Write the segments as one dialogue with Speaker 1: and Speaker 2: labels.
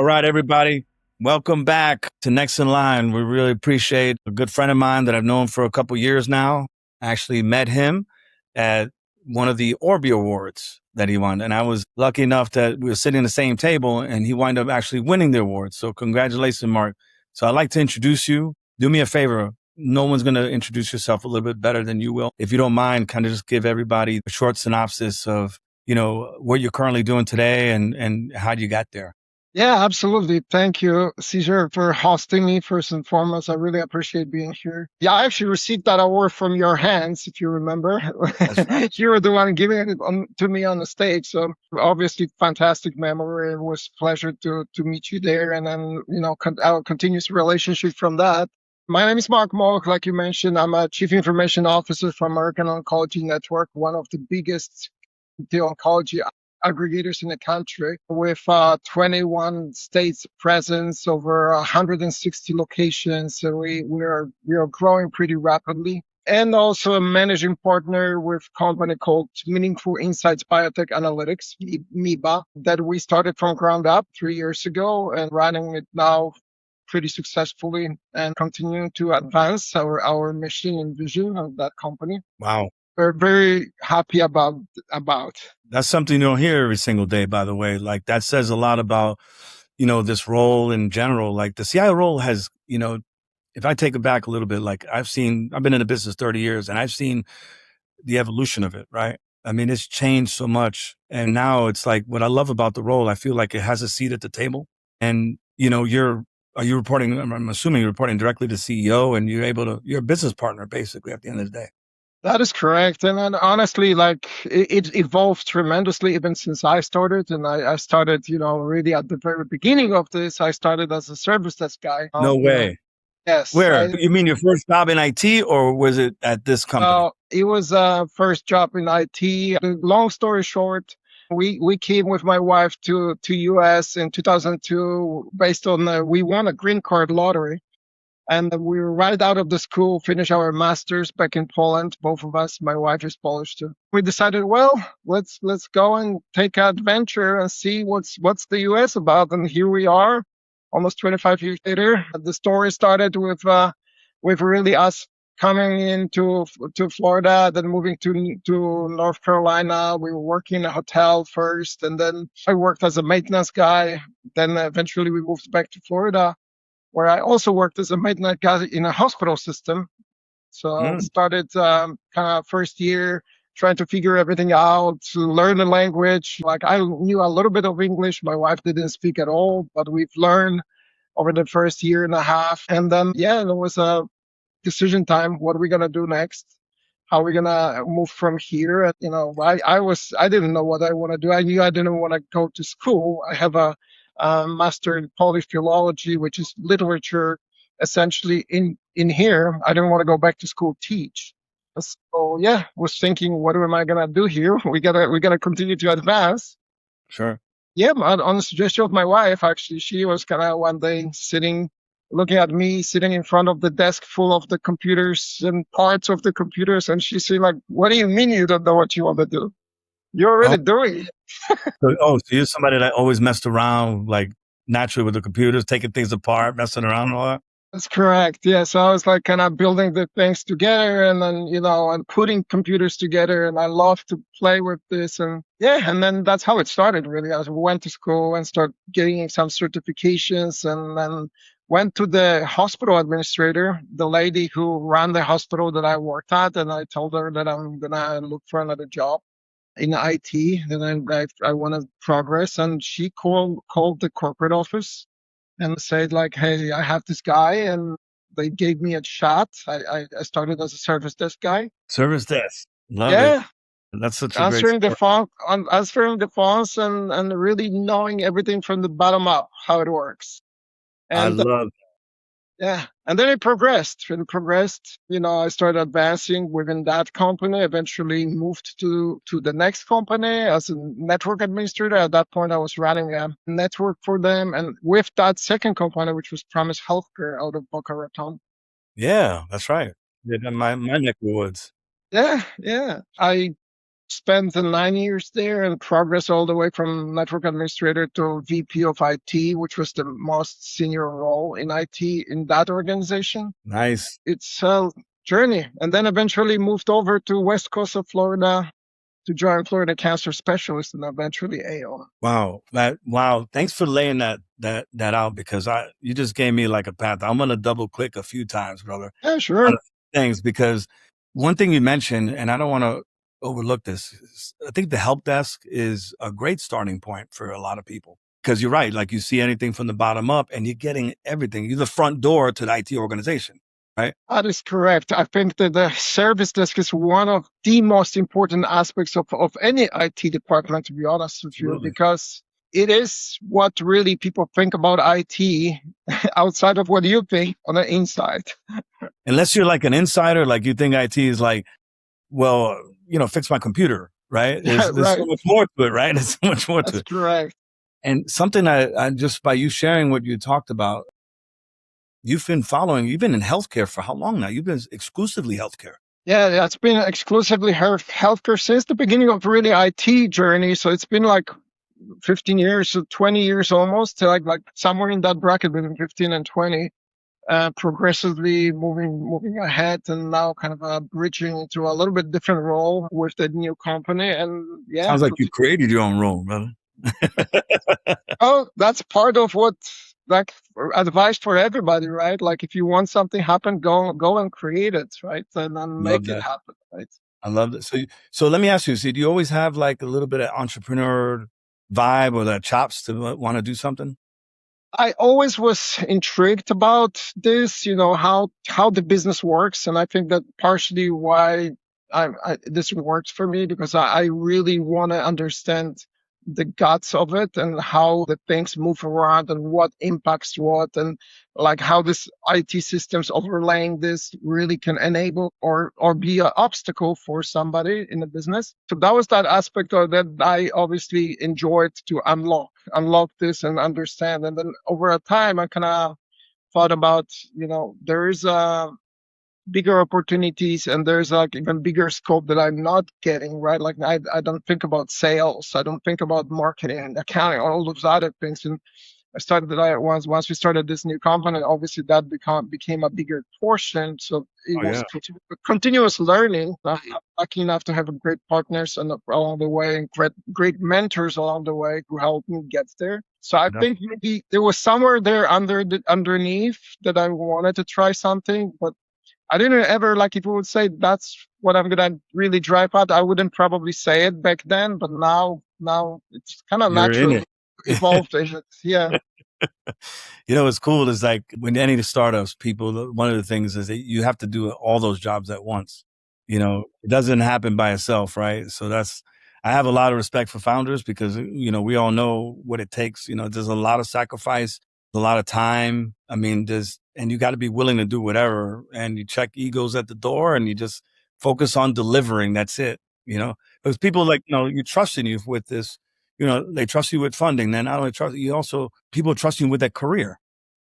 Speaker 1: All right, everybody. Welcome back to Next in Line. We really appreciate a good friend of mine that I've known for a couple years now. I actually met him at one of the Orby Awards that he won. And I was lucky enough that we were sitting at the same table and he wound up actually winning the award. So congratulations, Mark. So I'd like to introduce you. Do me a favor. No one's going to introduce yourself a little bit better than you will. If you don't mind, kind of just give everybody a short synopsis of, what you're currently doing today and how you got there.
Speaker 2: Yeah, absolutely. Thank you, Cesar, for hosting me first and foremost. I really appreciate being here. Yeah, I actually received that award from your hands, if you remember.
Speaker 1: That's right.
Speaker 2: You were the one giving it to me on the stage. So obviously fantastic memory. It was a pleasure to meet you there. And then, our continuous relationship from that. My name is Mark Moch. Like you mentioned, I'm a Chief Information Officer from American Oncology Network, one of the biggest the oncology aggregators in the country with 21 states presence, over 160 locations. So we are growing pretty rapidly. And also a managing partner with a company called Meaningful Insights Biotech Analytics, MIBA, that we started from ground up 3 years ago and running it now pretty successfully and continuing to advance our mission and vision of that company.
Speaker 1: Wow.
Speaker 2: We're very happy about.
Speaker 1: That's something you don't hear every single day, by the way. Like that says a lot about, this role in general. Like the CIO role has, if I take it back a little bit, like I've been in the business 30 years and I've seen the evolution of it, right? I mean, it's changed so much. And now it's like what I love about the role, I feel like it has a seat at the table. And, are you reporting, I'm assuming you're reporting directly to CEO and you're a business partner basically at the end of the day.
Speaker 2: That is correct. And then honestly, like it evolved tremendously even since I started. And I started, really at the very beginning of this, I started as a service desk guy.
Speaker 1: No way.
Speaker 2: Yes.
Speaker 1: Where? You mean your first job in IT or was it at this company?
Speaker 2: It was a first job in IT. Long story short, we came with my wife to US in 2002 based on we won a green card lottery. And we were right out of the school, finished our masters back in Poland. Both of us, my wife is Polish too. We decided, well, let's go and take an adventure and see what's the US about. And here we are, almost 25 years later. The story started with really us coming into to Florida, then moving to North Carolina. We were working in a hotel first, and then I worked as a maintenance guy. Then eventually we moved back to Florida, where I also worked as a maintenance guy in a hospital system. So I started kind of first year trying to figure everything out, to learn the language. Like I knew a little bit of English. My wife didn't speak at all, but we've learned over the first year and a half. And then, there was a decision time. What are we going to do next? How are we going to move from here? And, I didn't know what I want to do. I knew I didn't want to go to school. I have a master in Polish philology, which is literature, essentially in here. I didn't want to go back to school teach. So was thinking, what am I gonna do here? We gotta continue to advance.
Speaker 1: Sure.
Speaker 2: Yeah, on the suggestion of my wife, actually, she was kind of one day looking at me sitting in front of the desk full of the computers and parts of the computers, and she said, like, "What do you mean you don't know what you want to do? You're already doing it."
Speaker 1: So you're somebody that always messed around, like naturally with the computers, taking things apart, messing around and all that?
Speaker 2: That's correct. Yeah. So I was like kind of building the things together and then, and putting computers together. And I love to play with this. And and then that's how it started really. I went to school and started getting some certifications and then went to the hospital administrator, the lady who ran the hospital that I worked at. And I told her that I'm going to look for another job in IT. Then I want to progress. And she called the corporate office and said like, "Hey, I have this guy," and they gave me a shot. I started as a service desk guy.
Speaker 1: Service desk. Love
Speaker 2: Yeah,
Speaker 1: it. That's such a great story.
Speaker 2: answering the phones, and really knowing everything from the bottom up how it works.
Speaker 1: I
Speaker 2: And
Speaker 1: love
Speaker 2: and then it progressed. I started advancing within that company. Eventually moved to the next company as a network administrator. At that point, I was running a network for them, and with that second company, which was Promise Healthcare out of Boca Raton.
Speaker 1: Yeah, that's right. Yeah, my neck of the woods.
Speaker 2: Yeah. I Spent the 9 years there and progressed all the way from network administrator to VP of IT, which was the most senior role in IT in that organization.
Speaker 1: Nice.
Speaker 2: It's a journey. And then eventually moved over to west coast of Florida to join Florida Cancer Specialist and eventually AO.
Speaker 1: Wow. Wow. Thanks for laying that out, because you just gave me like a path. I'm gonna double click a few times, brother,
Speaker 2: Yeah,
Speaker 1: on
Speaker 2: sure.
Speaker 1: a few things, because one thing you mentioned, and I don't want to overlook this, I think the help desk is a great starting point for a lot of people. Because you're right, like you see anything from the bottom up and you're getting everything. You're the front door to the IT organization, right?
Speaker 2: That is correct. I think that the service desk is one of the most important aspects of any IT department, to be honest with you,
Speaker 1: Absolutely.
Speaker 2: because it is what really people think about IT outside of what you think on the inside.
Speaker 1: Unless you're like an insider, like you think IT is like, well, fix my computer, right?
Speaker 2: Yeah,
Speaker 1: There's so
Speaker 2: right.
Speaker 1: much more to it, right? There's so much more to
Speaker 2: That's
Speaker 1: it.
Speaker 2: correct.
Speaker 1: And something I just by you sharing what you talked about, you've been in healthcare for how long now? You've been exclusively healthcare.
Speaker 2: Yeah, that's been exclusively healthcare since the beginning of really IT journey. So it's been like 15 years, 20 years almost, like somewhere in that bracket between 15 and 20. Progressively moving ahead, and now kind of bridging into a little bit different role with the new company. And yeah,
Speaker 1: Sounds like you created your own role, brother.
Speaker 2: oh, that's part of what, like, advice for everybody, right? Like, if you want something happen, go and create it, right? And then
Speaker 1: Love
Speaker 2: make it
Speaker 1: that.
Speaker 2: happen, right?
Speaker 1: I love that. So let me ask you, do you always have like a little bit of entrepreneur vibe or that chops to want to do something?
Speaker 2: I always was intrigued about this, how the business works, and I think that partially why this works for me, because I really want to understand the guts of it and how the things move around and what impacts what, and like how this IT systems overlaying this really can enable or be an obstacle for somebody in the business. So that was that aspect of that I obviously enjoyed to unlock this and understand. And then over a time, I kind of thought about, there is bigger opportunities and there's like even bigger scope that I'm not getting, right? Like I don't think about sales. I don't think about marketing, accounting, all those other things. And I started that once we started this new company, obviously that became a bigger portion. So it
Speaker 1: Oh
Speaker 2: was
Speaker 1: yeah.
Speaker 2: continuous learning. I'm lucky enough to have great partners and along the way, and great mentors along the way who helped me get there. So I think maybe there was somewhere there underneath that I wanted to try something, but I didn't ever, like, if you would say that's what I'm gonna really drive at, I wouldn't probably say it back then, but now it's kind of
Speaker 1: You're in
Speaker 2: naturally
Speaker 1: it.
Speaker 2: evolved in it. Yeah.
Speaker 1: What's cool is like when any of the startups people, one of the things is that you have to do all those jobs at once. It doesn't happen by itself, right? So I have a lot of respect for founders because, we all know what it takes. There's a lot of sacrifice, a lot of time. I mean, and you got to be willing to do whatever, and you check egos at the door and you just focus on delivering. That's it, because people like, you trust in you with this, they trust you with funding. Then not only trust you, also people trust you with that career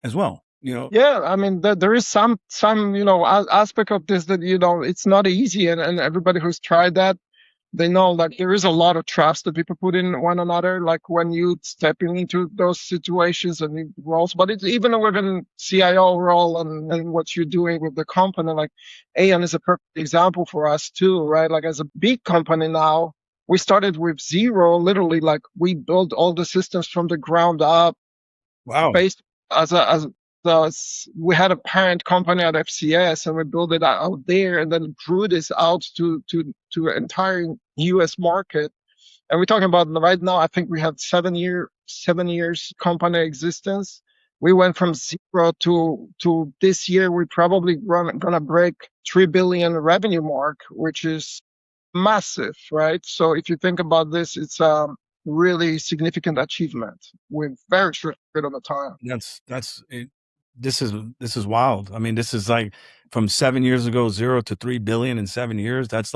Speaker 1: as well.
Speaker 2: Yeah, I mean, there is some aspect of this that it's not easy, and everybody who's tried that, they know like there is a lot of trust that people put in one another, like when you stepping into those situations and roles. But it's even within CIO role and what you're doing with the company. Like Aon is a perfect example for us too, right? Like as a big company now, we started with zero, literally. Like we built all the systems from the ground up,
Speaker 1: Wow.
Speaker 2: based we had a parent company at FCS, and we built it out there, and then grew this out to an entire U.S. market. And we're talking about right now, I think we have 7 years company existence. We went from zero to this year. We probably gonna break 3 billion revenue mark, which is massive, right? So if you think about this, it's a really significant achievement with very short period of time.
Speaker 1: That's it. This is wild. I mean, this is like from 7 years ago, 0 to 3 billion in 7 years. That's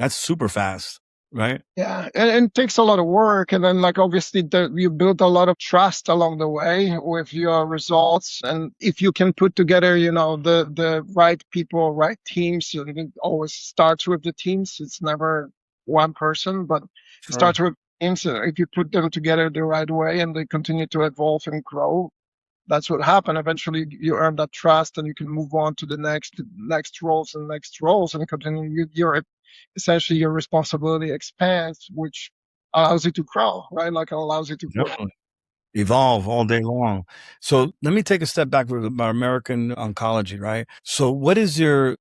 Speaker 1: super fast, right?
Speaker 2: Yeah, and it takes a lot of work, and then like obviously you build a lot of trust along the way with your results, and if you can put together, the right people, right teams, and it always starts with the teams. It's never one person, but it
Speaker 1: Sure.
Speaker 2: starts with teams. If you put them together the right way and they continue to evolve and grow, that's what happened. Eventually, you earn that trust, and you can move on to the next roles, and continue. Your essentially your responsibility expands, which allows you to grow, right? Like it allows you to grow.
Speaker 1: Definitely. Evolve all day long. So let me take a step back with my American Oncology, right? So what is the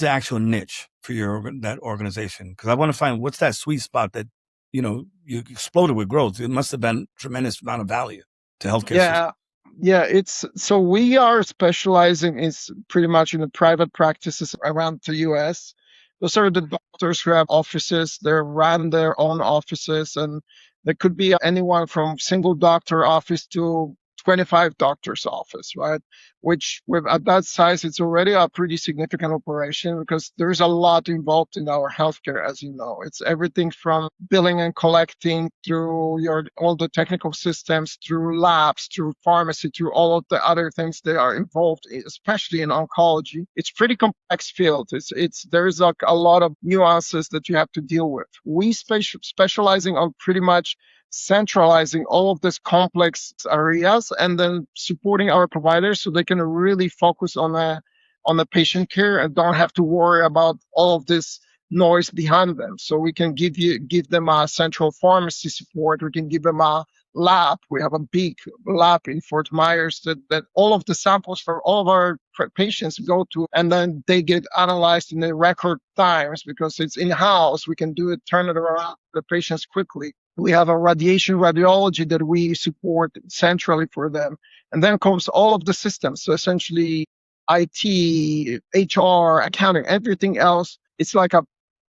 Speaker 1: actual niche for that organization? Because I want to find what's that sweet spot that, you exploded with growth. It must have been tremendous amount of value to healthcare system.
Speaker 2: Yeah, yeah. It's so we are specializing is pretty much in the private practices around the U.S. Those are the doctors who have offices. They run their own offices, and there could be anyone from single doctor office to 25 doctor's office, right? Which with at that size, it's already a pretty significant operation because there's a lot involved in our healthcare, as you know. It's everything from billing and collecting through all the technical systems, through labs, through pharmacy, through all of the other things that are involved, especially in oncology. It's pretty complex field. There's like a lot of nuances that you have to deal with. We specializing on pretty much centralizing all of these complex areas and then supporting our providers so they can really focus on the patient care and don't have to worry about all of this noise behind them. So we can give them a central pharmacy support. We can give them a lab. We have a big lab in Fort Myers that all of the samples for all of our patients go to, and then they get analyzed in the record times because it's in-house. We can turn it around for the patients quickly. We have a radiation radiology that we support centrally for them. And then comes all of the systems. So essentially IT, HR, accounting, everything else. It's like a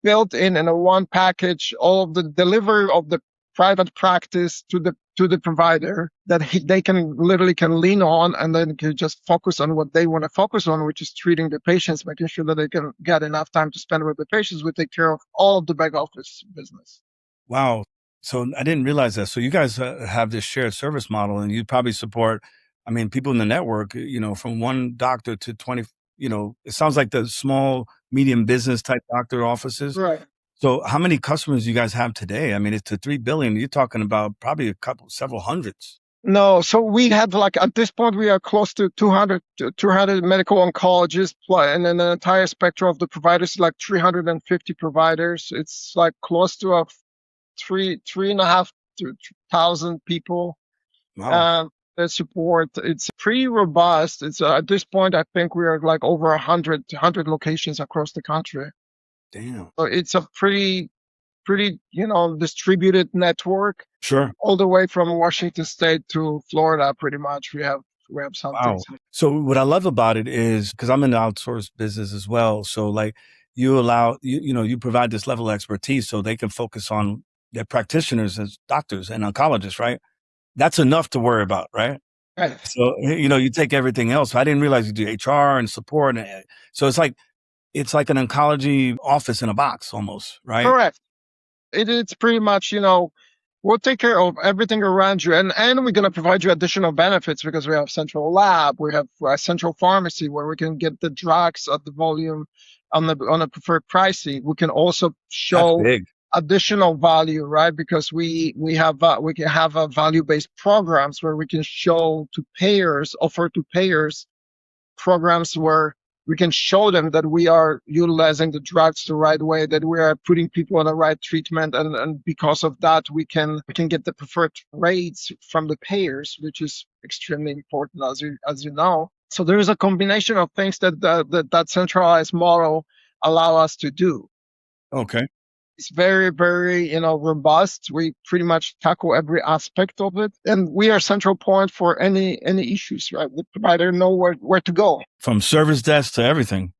Speaker 2: built in a one package, all of the delivery of the private practice to the provider that they can lean on, and then can just focus on what they want to focus on, which is treating the patients, making sure that they can get enough time to spend with the patients. We take care of all of the back office business.
Speaker 1: Wow. So I didn't realize that. So you guys have this shared service model, and you probably support, I mean, people in the network, from one doctor to 20, it sounds like the small, medium business type doctor offices.
Speaker 2: Right.
Speaker 1: So how many customers you guys have today? I mean, it's to 3 billion. You're talking about probably several hundreds.
Speaker 2: No, so we had like at this point we are close to 200 medical oncologists, and then the entire spectrum of the providers, like 350 providers. It's like close to a three and a half to 1,000 people
Speaker 1: Wow.
Speaker 2: that support. It's pretty robust. It's at this point I think we are like over 100 locations across the country.
Speaker 1: Damn.
Speaker 2: So it's a pretty distributed network
Speaker 1: Sure.
Speaker 2: all the way from Washington State to Florida. Pretty much we have some
Speaker 1: Wow.
Speaker 2: things.
Speaker 1: So what I love about it is because I'm in the outsourced business as well. So like you allow you provide this level of expertise so they can focus on their practitioners as doctors and oncologists, right? That's enough to worry about, right?
Speaker 2: Right.
Speaker 1: So you take everything else. I didn't realize you do HR and support, and so it's like an oncology office in a box almost, right?
Speaker 2: Correct. It's pretty much, we'll take care of everything around you, and we're going to provide you additional benefits because we have central lab, we have a central pharmacy where we can get the drugs at the volume on a preferred pricing. We can also
Speaker 1: That's
Speaker 2: show
Speaker 1: big.
Speaker 2: additional value, right? Because we can have a value-based programs where we can offer to payers programs where we can show them that we are utilizing the drugs the right way, that we are putting people on the right treatment, and because of that, we can get the preferred rates from the payers, which is extremely important, as you know. So there is a combination of things that centralized model allow us to do.
Speaker 1: Okay.
Speaker 2: It's very, very, robust. We pretty much tackle every aspect of it, and we are central point for any issues. Right, the provider know where to go.
Speaker 1: From service desk to everything,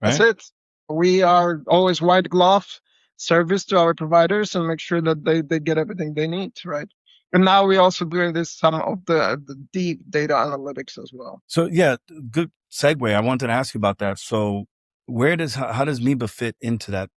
Speaker 2: That's
Speaker 1: right?
Speaker 2: it. We are always white glove service to our providers and make sure that they get everything they need. Right, and now we also doing some of the deep data analytics as well.
Speaker 1: So yeah, good segue. I wanted to ask you about that. So how does MIBA fit into that,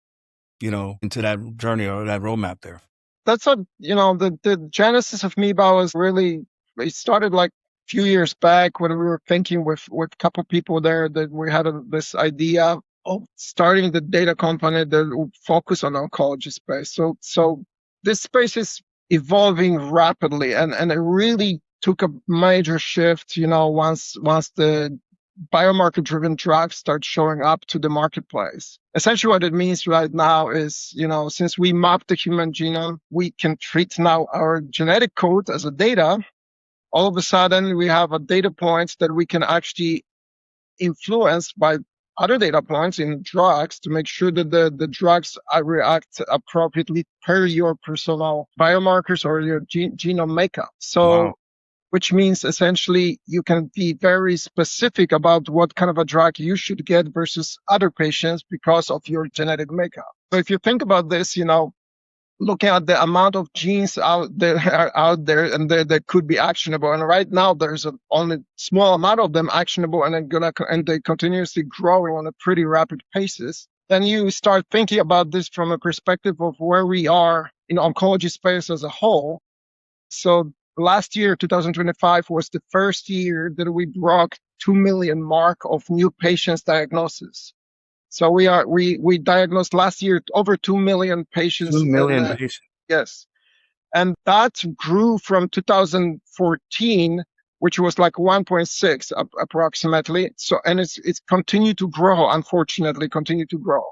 Speaker 1: into that journey or that roadmap there?
Speaker 2: That's the genesis of MIBA was really, it started like a few years back when we were thinking with a couple people there that we had this idea of starting the data company that will focus on oncology space. So this space is evolving rapidly, and it really took a major shift, once the biomarker driven drugs start showing up to the marketplace. Essentially what it means right now is, since we map the human genome, we can treat now our genetic code as a data. All of a sudden we have a data points that we can actually influence by other data points in drugs to make sure that the drugs react appropriately per your personal biomarkers or your genome makeup. So
Speaker 1: Wow.
Speaker 2: which means essentially you can be very specific about what kind of a drug you should get versus other patients because of your genetic makeup. So if you think about this, looking at the amount of genes out there and that could be actionable, and right now there's only small amount of them actionable, and they continuously growing on a pretty rapid paces. Then you start thinking about this from a perspective of where we are in oncology space as a whole. So last year, 2025, was the first year that we broke 2 million mark of new patients diagnosis. So we diagnosed last year over 2 million
Speaker 1: Two
Speaker 2: patients.
Speaker 1: million patients.
Speaker 2: Yes. And that grew from 2014, which was like 1.6 approximately. So, and it's continued to grow, unfortunately, continue to grow.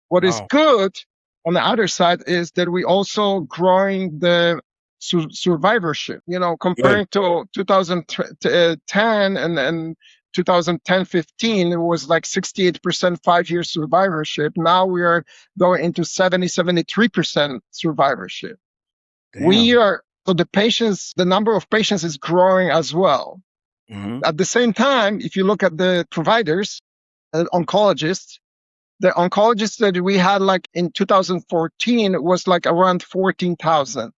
Speaker 2: What is
Speaker 1: Wow.
Speaker 2: good on the other side is that we also growing the survivorship,
Speaker 1: Good.
Speaker 2: comparing to 2010 and 2010-15, it was like 68% 5-year survivorship. Now we are going into 73% survivorship.
Speaker 1: Damn.
Speaker 2: So the number of patients is growing as well.
Speaker 1: Hmm.
Speaker 2: At the same time, if you look at the providers, oncologists, the oncologists that we had like in 2014 was like around 14,000.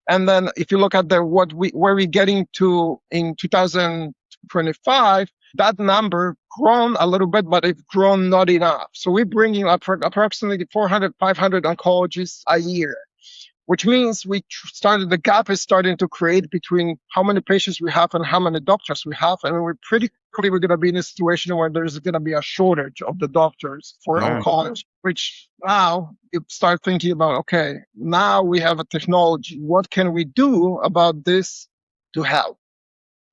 Speaker 2: And then if you look at where we're getting to in 2025, that number grown a little bit, but it's grown not enough. So we're bringing up approximately 400, 500 oncologists a year, which means the gap is starting to create between how many patients we have and how many doctors we have. And we're pretty quickly, we're going to be in a situation where there's going to be a shortage of the doctors for
Speaker 1: Right.
Speaker 2: oncology, which now you start thinking about, okay, now we have a technology. What can we do about this to help?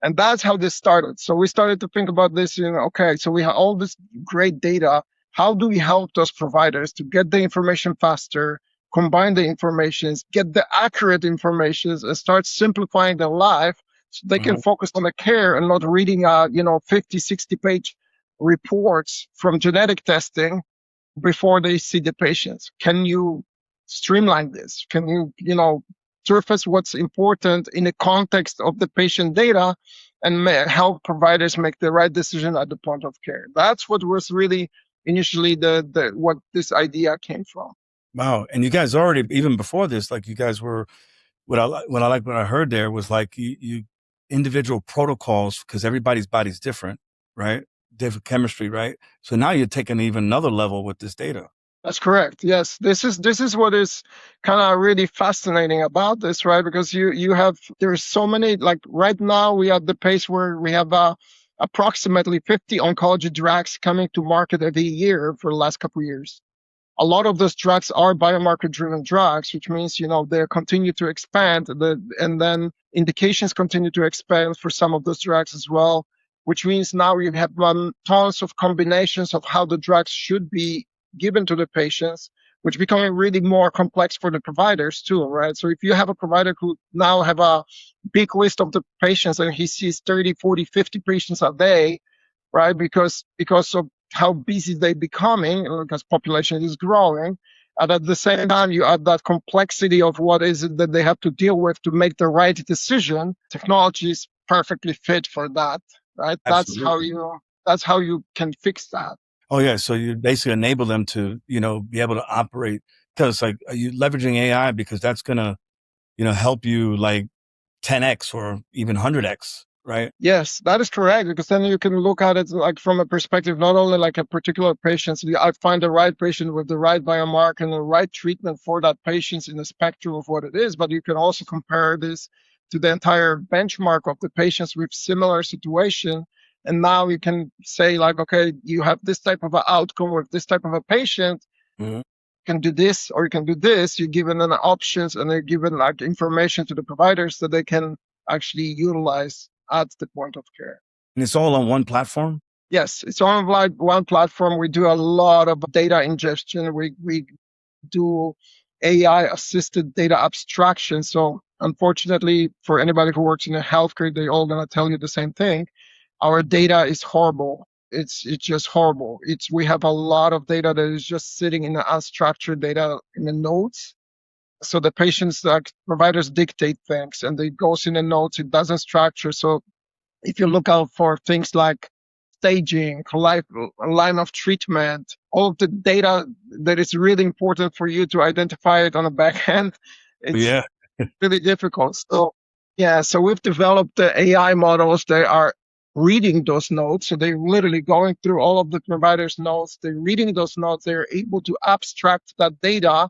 Speaker 2: And that's how this started. So we started to think about this, okay, so we have all this great data. How do we help those providers to get the information faster, combine the informations, get the accurate informations, and start simplifying their life so they can
Speaker 1: Hmm.
Speaker 2: focus on the care and not reading, 50, 60 page reports from genetic testing before they see the patients? Can you streamline this? Can you surface what's important in the context of the patient data and help providers make the right decision at the point of care? That's what was really initially the what this idea came from.
Speaker 1: Wow. And you guys already, even before this, like you guys were, what I heard there was like you individual protocols, because everybody's body's different, right? Different chemistry, right? So now you're taking even another level with this data.
Speaker 2: That's correct. Yes, this is what is kind of really fascinating about this, right? Because you have there's so many, like right now we are at the pace where we have approximately 50 oncology drugs coming to market every year for the last couple of years. A lot of those drugs are biomarker driven drugs, which means they continue to expand, and then indications continue to expand for some of those drugs as well, which means now you have tons of combinations of how the drugs should be given to the patients, which becoming really more complex for the providers too, right? So if you have a provider who now have a big list of the patients and he sees 30, 40, 50 patients a day, right? Because of how busy they're becoming, because population is growing. And at the same time, you add that complexity of what is it that they have to deal with to make the right decision. Technology is perfectly fit for that, right?
Speaker 1: Absolutely.
Speaker 2: That's how you can fix that.
Speaker 1: Oh yeah. So you basically enable them to, be able to operate, because like, are you leveraging AI because that's gonna, help you like 10x or even 100x, right?
Speaker 2: Yes, that is correct, because then you can look at it like from a perspective, not only like a particular patient. So I find the right patient with the right biomarker and the right treatment for that patient in the spectrum of what it is, but you can also compare this to the entire benchmark of the patients with similar situation And now you can say like, okay, you have this type of an outcome with this type of a patient.
Speaker 1: Mhm.
Speaker 2: You can do this or you can do this. You're given an options and they're given like information to the providers that they can actually utilize at the point of care.
Speaker 1: And it's all on one platform?
Speaker 2: Yes, it's on like one platform. We do a lot of data ingestion. We do AI assisted data abstraction. So unfortunately, for anybody who works in the healthcare, they all gonna tell you the same thing. Our data is horrible. It's just horrible. We have a lot of data that is just sitting in the unstructured data in the notes. So the patients, like providers, dictate things, and it goes in the notes. It doesn't structure. So if you look out for things like staging, line of treatment, all of the data that is really important for you to identify it on the back end, it's
Speaker 1: Yeah.
Speaker 2: really difficult. So yeah, so we've developed the AI models. They are reading those notes. So they're literally going through all of the provider's notes. They're reading those notes. They're able to abstract that data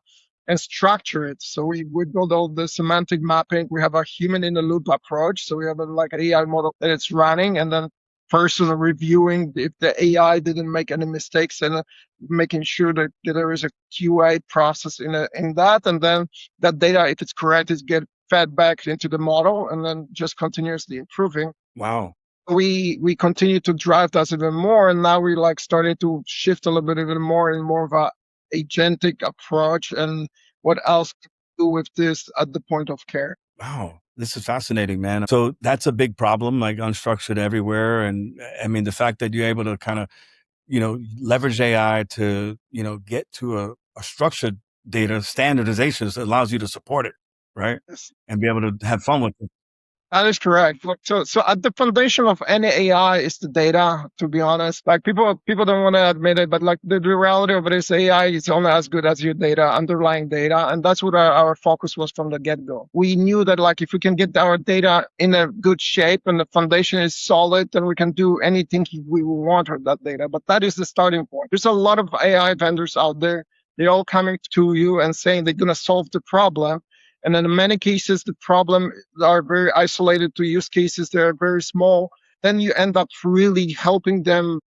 Speaker 2: and structure it. So we build all the semantic mapping. We have a human in the loop approach. So we have like an AI model that it's running and then person reviewing if the AI didn't make any mistakes and making sure that there is a QA process in that. And then that data, if it's correct, is get fed back into the model and then just continuously improving.
Speaker 1: Wow.
Speaker 2: We continue to drive that even more, and now we're like starting to shift a little bit even more and more of a agentic approach and what else to do with this at the point of care.
Speaker 1: Wow. This is fascinating, man. So that's a big problem, like unstructured everywhere. And I mean, the fact that you're able to kind of, leverage AI to, get to a structured data standardization allows you to support it, right?
Speaker 2: Yes.
Speaker 1: And be able to have fun with it.
Speaker 2: That is correct. Look, so at the foundation of any AI is the data, to be honest. Like people don't want to admit it, but like the reality of it is AI is only as good as your data, underlying data. And that's what our focus was from the get-go. We knew that like if we can get our data in a good shape and the foundation is solid, then we can do anything we want with that data. But that is the starting point. There's a lot of AI vendors out there. They're all coming to you and saying they're going to solve the problem. And in many cases, the problem are very isolated to use cases that are very small. Then you end up really helping them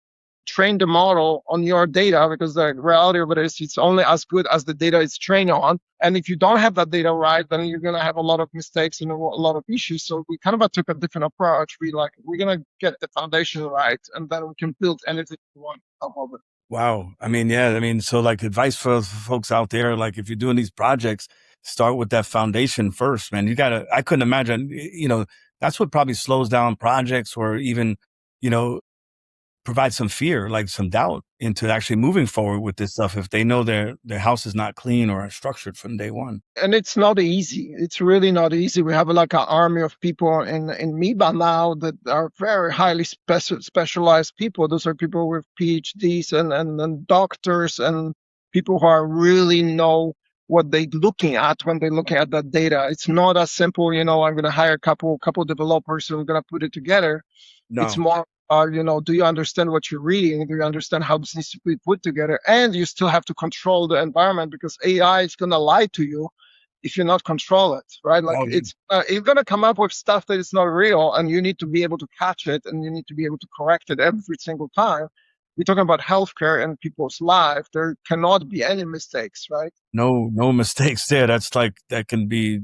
Speaker 2: train the model on your data because the reality of it is it's only as good as the data it's trained on. And if you don't have that data right, then you're going to have a lot of mistakes and a lot of issues. So we kind of took a different approach. We're going to get the foundation right, and then we can build anything we want on top of it.
Speaker 1: Wow. I mean, yeah. I mean, so like advice for folks out there, like if you're doing these projects, start with that foundation first, man. I couldn't imagine, that's what probably slows down projects or even, you know, provide some fear, like some doubt into actually moving forward with this stuff if they know their house is not clean or structured from day one.
Speaker 2: And it's not easy. It's really not easy. We have like an army of people in MIBA now that are very highly specialized people. Those are people with PhDs and doctors and people who are really know what they're looking at when they're looking at that data. It's not as simple, I'm going to hire a couple developers and we're going to put it together. It's
Speaker 1: No.
Speaker 2: more, do you understand what you're reading? Do you understand how this needs to be put together? And you still have to control the environment because AI is going to lie to you if you're not control it, right? Like
Speaker 1: Oh,
Speaker 2: it's going to come up with stuff that is not real, and you need to be able to catch it, and you need to be able to correct it every single time. We're talking about healthcare and people's life. There cannot be any mistakes, right?
Speaker 1: no mistakes there. That's like, that can be,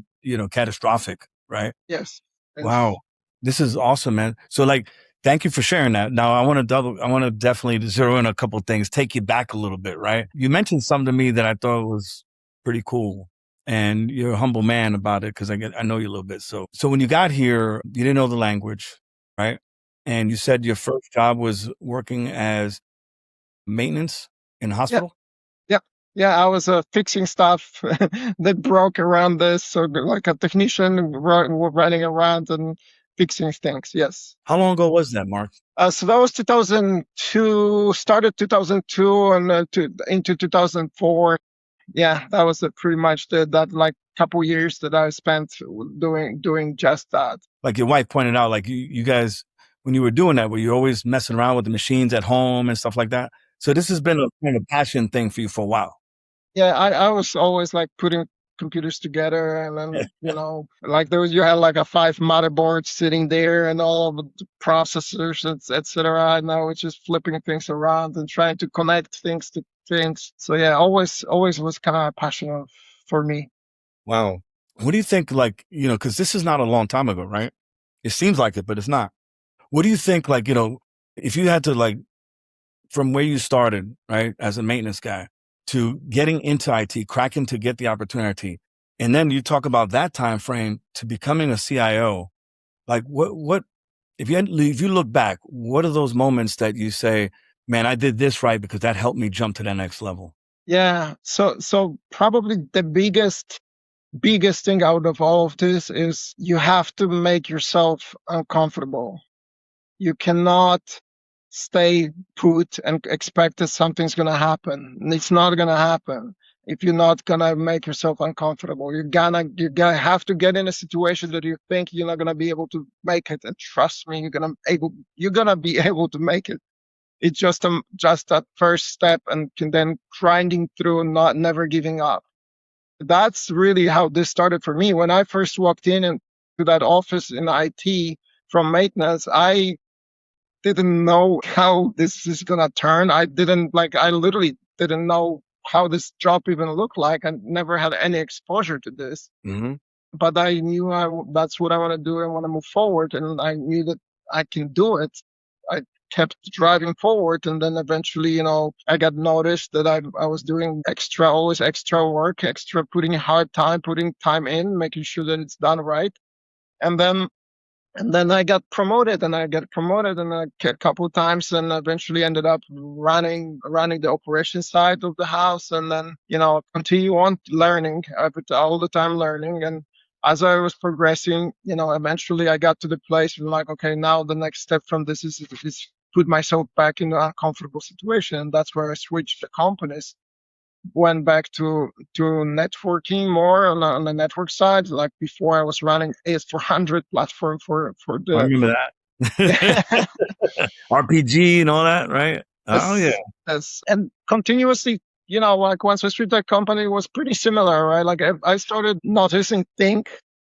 Speaker 1: catastrophic, right?
Speaker 2: Yes.
Speaker 1: Wow.
Speaker 2: Yes.
Speaker 1: This is awesome, man. So like, thank you for sharing that. Now I want to definitely zero in a couple of things, take you back a little bit, right? You mentioned something to me that I thought was pretty cool. And you're a humble man about it because I know you a little bit. So when you got here, you didn't know the language, right? And you said your first job was working as maintenance in a
Speaker 2: Yeah.
Speaker 1: hospital.
Speaker 2: Yeah. Yeah. I was fixing stuff that broke around this. So like a technician running around and fixing things. Yes.
Speaker 1: How long ago was that, Mark?
Speaker 2: So that was 2002, started 2002 and into 2004. Yeah, that was pretty much that like couple years that I spent doing just that.
Speaker 1: Like your wife pointed out, like you guys, when you were doing that, were you always messing around with the machines at home and stuff like that? So this has been a kind of passion thing for you for a while.
Speaker 2: Yeah, I was always like putting computers together, and then like there was, you had like a 5 motherboards sitting there and all of the processors, etc. And now it's just flipping things around and trying to connect things to things. So yeah, always was kind of passionate for me.
Speaker 1: Wow. What do you think, like, because this is not a long time ago, right? It seems like it, but it's not. What do you think, like, if you had to, like, from where you started, right, as a maintenance guy to getting into IT, cracking to get the opportunity, and then you talk about that time frame to becoming a CIO, like what if you look back, what are those moments that you say, man, I did this right because that helped me jump to that next level?
Speaker 2: Yeah. So probably the biggest thing out of all of this is you have to make yourself uncomfortable. You cannot stay put and expect that something's going to happen. It's not going to happen if you're not going to make yourself uncomfortable. You're gonna have to get in a situation that you think you're not going to be able to make it. And trust me, you're going to be able to make it. It's just that first step, and then grinding through, not never giving up. That's really how this started for me. When I first walked into that office in IT from maintenance, I didn't know how this is gonna turn. I literally didn't know how this job even looked like. I never had any exposure to this,
Speaker 1: Mm-hmm.
Speaker 2: but I knew that's what I want to do. I want to move forward, and I knew that I can do it. I kept driving forward, and then eventually, I got noticed that I was doing always extra work, putting time in, making sure that it's done right. And then I got promoted, and a couple of times, and eventually ended up running the operation side of the house, and then continue on learning, all the time learning. And as I was progressing, eventually I got to the place where, like, okay, now the next step from this is put myself back in an uncomfortable situation. And that's where I switched the companies, went back to networking more on the network side. Like before, I was running AS400 platform for
Speaker 1: I
Speaker 2: the
Speaker 1: remember that. RPG and all that, right? Oh yeah.
Speaker 2: as and continuously. Like once I switched that company, it was pretty similar, right? Like I started noticing things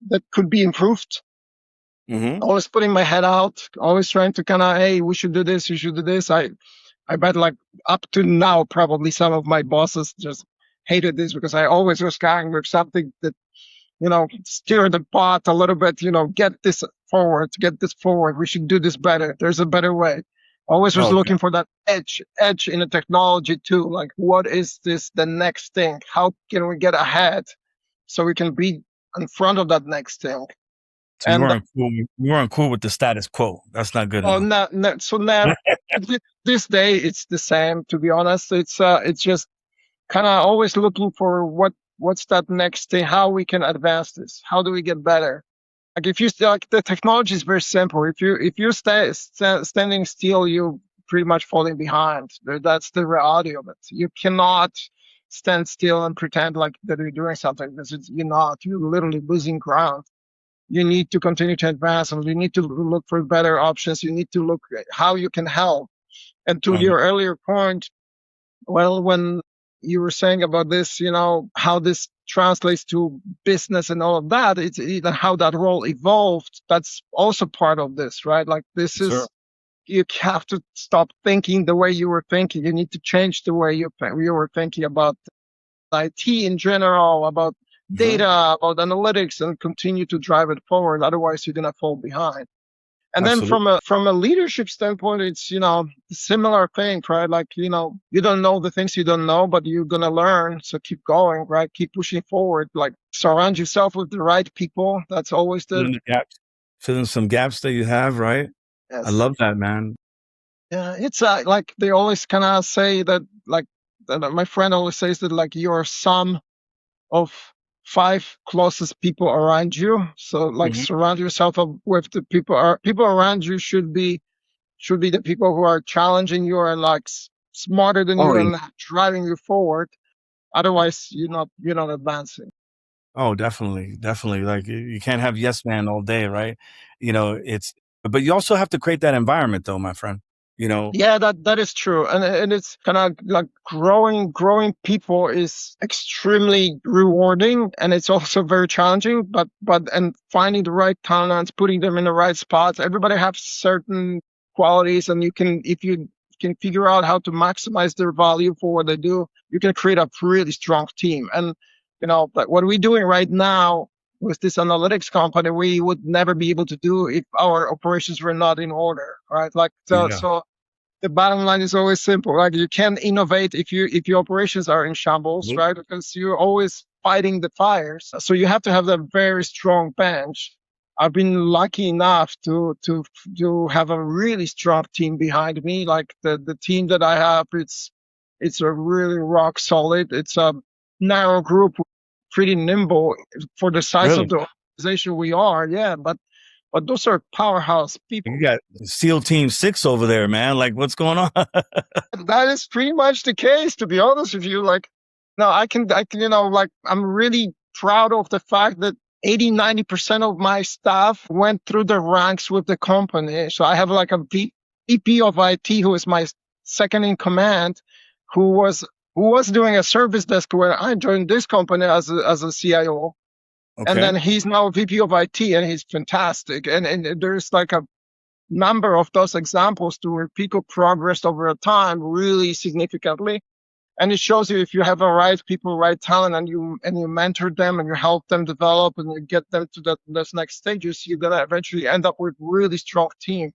Speaker 2: that could be improved.
Speaker 1: Mm-hmm.
Speaker 2: Always putting my head out, always trying to kind of, hey, we should do this, you should do this. I bet, like, up to now, probably some of my bosses just hated this because I always was going with something that, steer the pot a little bit, get this forward. We should do this better. There's a better way. Always was
Speaker 1: Oh yeah.
Speaker 2: looking for that edge in the technology too. Like, what is the next thing? How can we get ahead so we can be in front of that next thing?
Speaker 1: So you
Speaker 2: And
Speaker 1: weren't cool. You weren't cool with the status quo. That's not good
Speaker 2: oh,
Speaker 1: enough.
Speaker 2: no, no, so now this day it's the same. To be honest, it's just kind of always looking for what's that next thing, how we can advance this, how do we get better. Like, if you like, the technology is very simple. If you standing still, you're pretty much falling behind. That's the reality of it. You cannot stand still and pretend like that you're doing something, because you're not. You're literally losing ground. You need to continue to advance, and you need to look for better options. You need to look at how you can help. And to
Speaker 1: Uh-huh.
Speaker 2: your earlier point, well, when you were saying about this, how this translates to business and all of that, it's even how that role evolved. That's also part of this, right? Like,
Speaker 1: Sure.
Speaker 2: you have to stop thinking the way you were thinking. You need to change the way you were thinking about IT in general, about
Speaker 1: Uh-huh.
Speaker 2: data, about analytics, and continue to drive it forward. Otherwise, you're gonna fall behind. And then
Speaker 1: Absolutely.
Speaker 2: from a leadership standpoint, it's similar thing, right? Like, you don't know the things you don't know, but you're gonna learn. So keep going, right? Keep pushing forward. Like, surround yourself with the right people. That's always
Speaker 1: Fill
Speaker 2: the
Speaker 1: in the gaps. Fill in some gaps that you have, right? I
Speaker 2: yes.
Speaker 1: love that, man.
Speaker 2: Yeah, it's like they always kind of say that, like, my friend always says that, like, you're a sum of 5 closest people around you. So, like,
Speaker 1: Hmm.
Speaker 2: surround yourself with the people around you should be the people who are challenging you and, like, smarter than
Speaker 1: Oh
Speaker 2: you
Speaker 1: yeah.
Speaker 2: and driving you forward. Otherwise, you're not advancing.
Speaker 1: Oh, definitely, definitely. Like you can't have yes man all day, right? It's but you also have to create that environment, though, my friend. you know.
Speaker 2: Yeah, that is true, and it's kind of like growing people is extremely rewarding, and it's also very challenging. But and finding the right talents, putting them in the right spots. Everybody has certain qualities, and you can if you can figure out how to maximize their value for what they do, you can create a really strong team. And like what we're doing right now with this analytics company, we would never be able to do if our operations were not in order, right? Like
Speaker 1: Yeah.
Speaker 2: so the bottom line is always simple. Like you can't innovate if your operations are in shambles,
Speaker 1: Nope.
Speaker 2: right? Because you're always fighting the fires. So you have to have a very strong bench. I've been lucky enough to have a really strong team behind me. Like the team that I have, it's a really rock solid. It's a narrow group, pretty nimble for the size of
Speaker 1: Really?
Speaker 2: the organization we are. Yeah, but those are powerhouse
Speaker 1: You
Speaker 2: people.
Speaker 1: got SEAL Team 6 over there, man. Like, what's going on?
Speaker 2: That is pretty much the case, to be honest with you. Like, no, I can, like, I'm really proud of the fact that 80-90% of my staff went through the ranks with the company. So I have like a VP of IT who is my second in command, who was doing a service desk when I joined this company as a CIO. And
Speaker 1: Okay.
Speaker 2: then he's now VP of IT, and he's fantastic. And there's like a number of those examples to where people progressed over a time really significantly. And it shows you if you have the right people, right talent, and you mentor them and you help them develop and you get them to those next stages, you're gonna eventually end up with really strong team.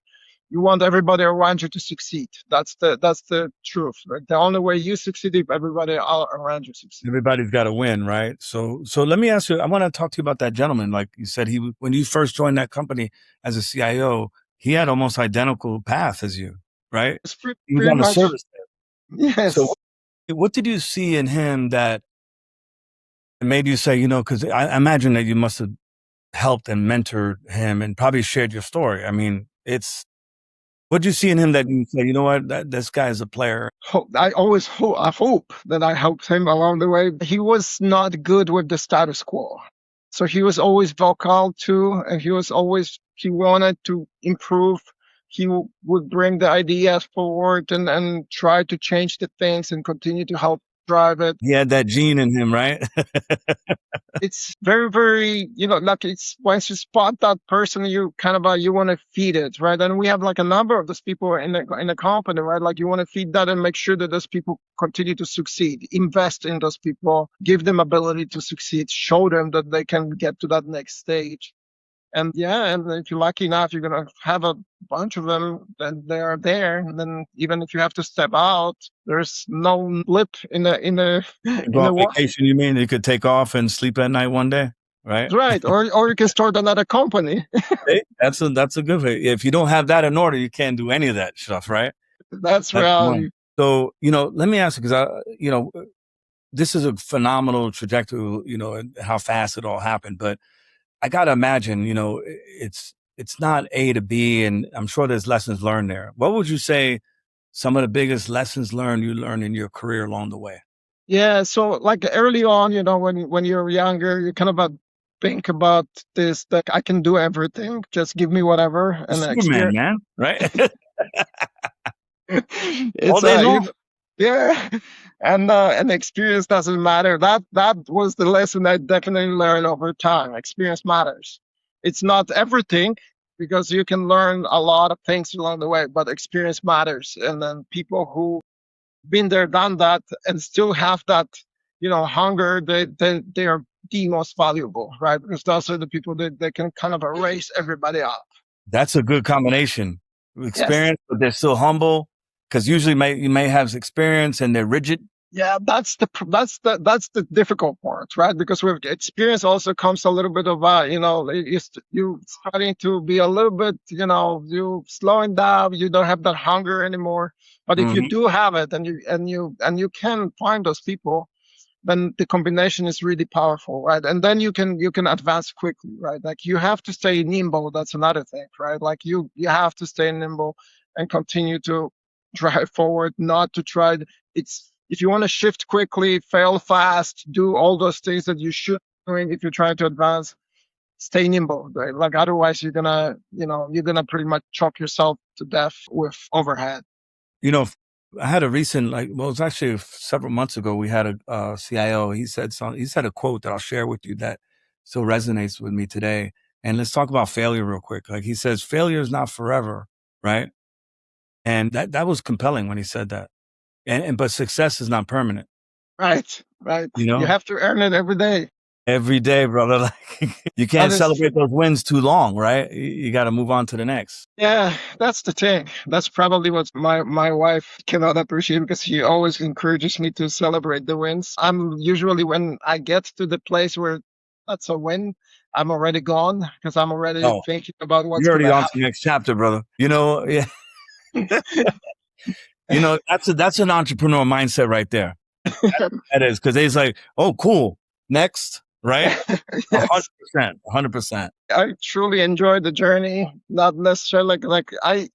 Speaker 2: You want everybody around you to succeed. That's the truth. Right? The only way you succeed if everybody around you succeed.
Speaker 1: Everybody's got to win, right? So let me ask you. I want to talk to you about that gentleman. Like you said, when you first joined that company as a CIO, he had almost identical path as you, right?
Speaker 2: It's
Speaker 1: He was
Speaker 2: pretty
Speaker 1: on the
Speaker 2: much
Speaker 1: service desk. So
Speaker 2: yes.
Speaker 1: what did you see in him that made you say, because I imagine that you must have helped and mentored him and probably shared your story. I mean, what did you see in him that you say, you know what, this guy is a player?
Speaker 2: I always I hope that I helped him along the way. He was not good with the status quo. So he was always vocal too, and he wanted to improve. He would bring the ideas forward and try to change the things and continue to help drive it.
Speaker 1: He had that gene in him, right?
Speaker 2: It's very, very, like it's once you spot that person, you kind of you want to feed it, right? And we have like a number of those people in the company, right? Like you want to feed that and make sure that those people continue to succeed. Invest in those people, give them ability to succeed, show them that they can get to that next stage. And yeah, and if you're lucky enough, you're gonna have a bunch of them, then they are there. And then even if you have to step out, there's no blip in the
Speaker 1: You
Speaker 2: in
Speaker 1: go on
Speaker 2: the wall.
Speaker 1: vacation, you mean you could take off and sleep at night one day, right?
Speaker 2: Right, or you can start another company.
Speaker 1: Hey, that's a good way. If you don't have that in order, you can't do any of that stuff, right?
Speaker 2: That's
Speaker 1: That's one.
Speaker 2: reality.
Speaker 1: So, let me ask you, because this is a phenomenal trajectory, and how fast it all happened. But I gotta imagine, it's not A to B, and I'm sure there's lessons learned there. What would you say some of the biggest lessons you learned in your career along the way?
Speaker 2: Yeah, so like early on, when you're younger, you kind of think about this that I can do everything. Just give me whatever and
Speaker 1: Superman,
Speaker 2: experience.
Speaker 1: man, right? All
Speaker 2: It's
Speaker 1: day long.
Speaker 2: yeah, and experience doesn't matter. That was the lesson I definitely learned over time. Experience matters. It's not everything because you can learn a lot of things along the way, but experience matters. And then people who been there, done that, and still have that, hunger, they are the most valuable, right? Because those are the people that they can kind of erase everybody out.
Speaker 1: That's a good combination.
Speaker 2: Yes.
Speaker 1: Experience, but they're still humble. Because usually you may have experience and they're rigid.
Speaker 2: Yeah, that's the difficult part, right? Because with experience also comes a little bit of you starting to be a little bit, you slowing down. You don't have that hunger anymore. But if you
Speaker 1: Hmm.
Speaker 2: do have it, and you can find those people, then the combination is really powerful, right? And then you can advance quickly, right? Like you have to stay nimble. That's another thing, right? Like you have to stay nimble and continue to drive forward, not to try. It's if you want to shift quickly, fail fast, do all those things that you should be doing if you're trying to advance. Stay nimble, right? Like otherwise, you're gonna pretty much choke yourself to death with overhead.
Speaker 1: You know, I had a recent, like, well, it was actually several months ago. We had a CIO. He said something. He said a quote that I'll share with you that still resonates with me today. And let's talk about failure real quick. Like he says, failure is not forever, right? And that was compelling when he said that. And but success is not permanent.
Speaker 2: Right, right.
Speaker 1: You
Speaker 2: You
Speaker 1: know,
Speaker 2: have to earn it every day.
Speaker 1: every day, brother. Like you
Speaker 2: That
Speaker 1: can't
Speaker 2: is
Speaker 1: celebrate
Speaker 2: true.
Speaker 1: those wins too long, right? You got to move on to the next.
Speaker 2: Yeah, that's the thing. That's probably what my wife cannot appreciate because she always encourages me to celebrate the wins. I'm usually when I get to the place where that's a win, I'm already gone because I'm already
Speaker 1: Oh,
Speaker 2: thinking about what's
Speaker 1: you're already
Speaker 2: gonna
Speaker 1: on to the next chapter, brother. You know, yeah. You know, that's an entrepreneur mindset right there.
Speaker 2: happen.
Speaker 1: That is because they's like, oh, cool, next, right? A hundred
Speaker 2: Yes.
Speaker 1: percent, 100%.
Speaker 2: I truly enjoy the journey. Not necessarily like I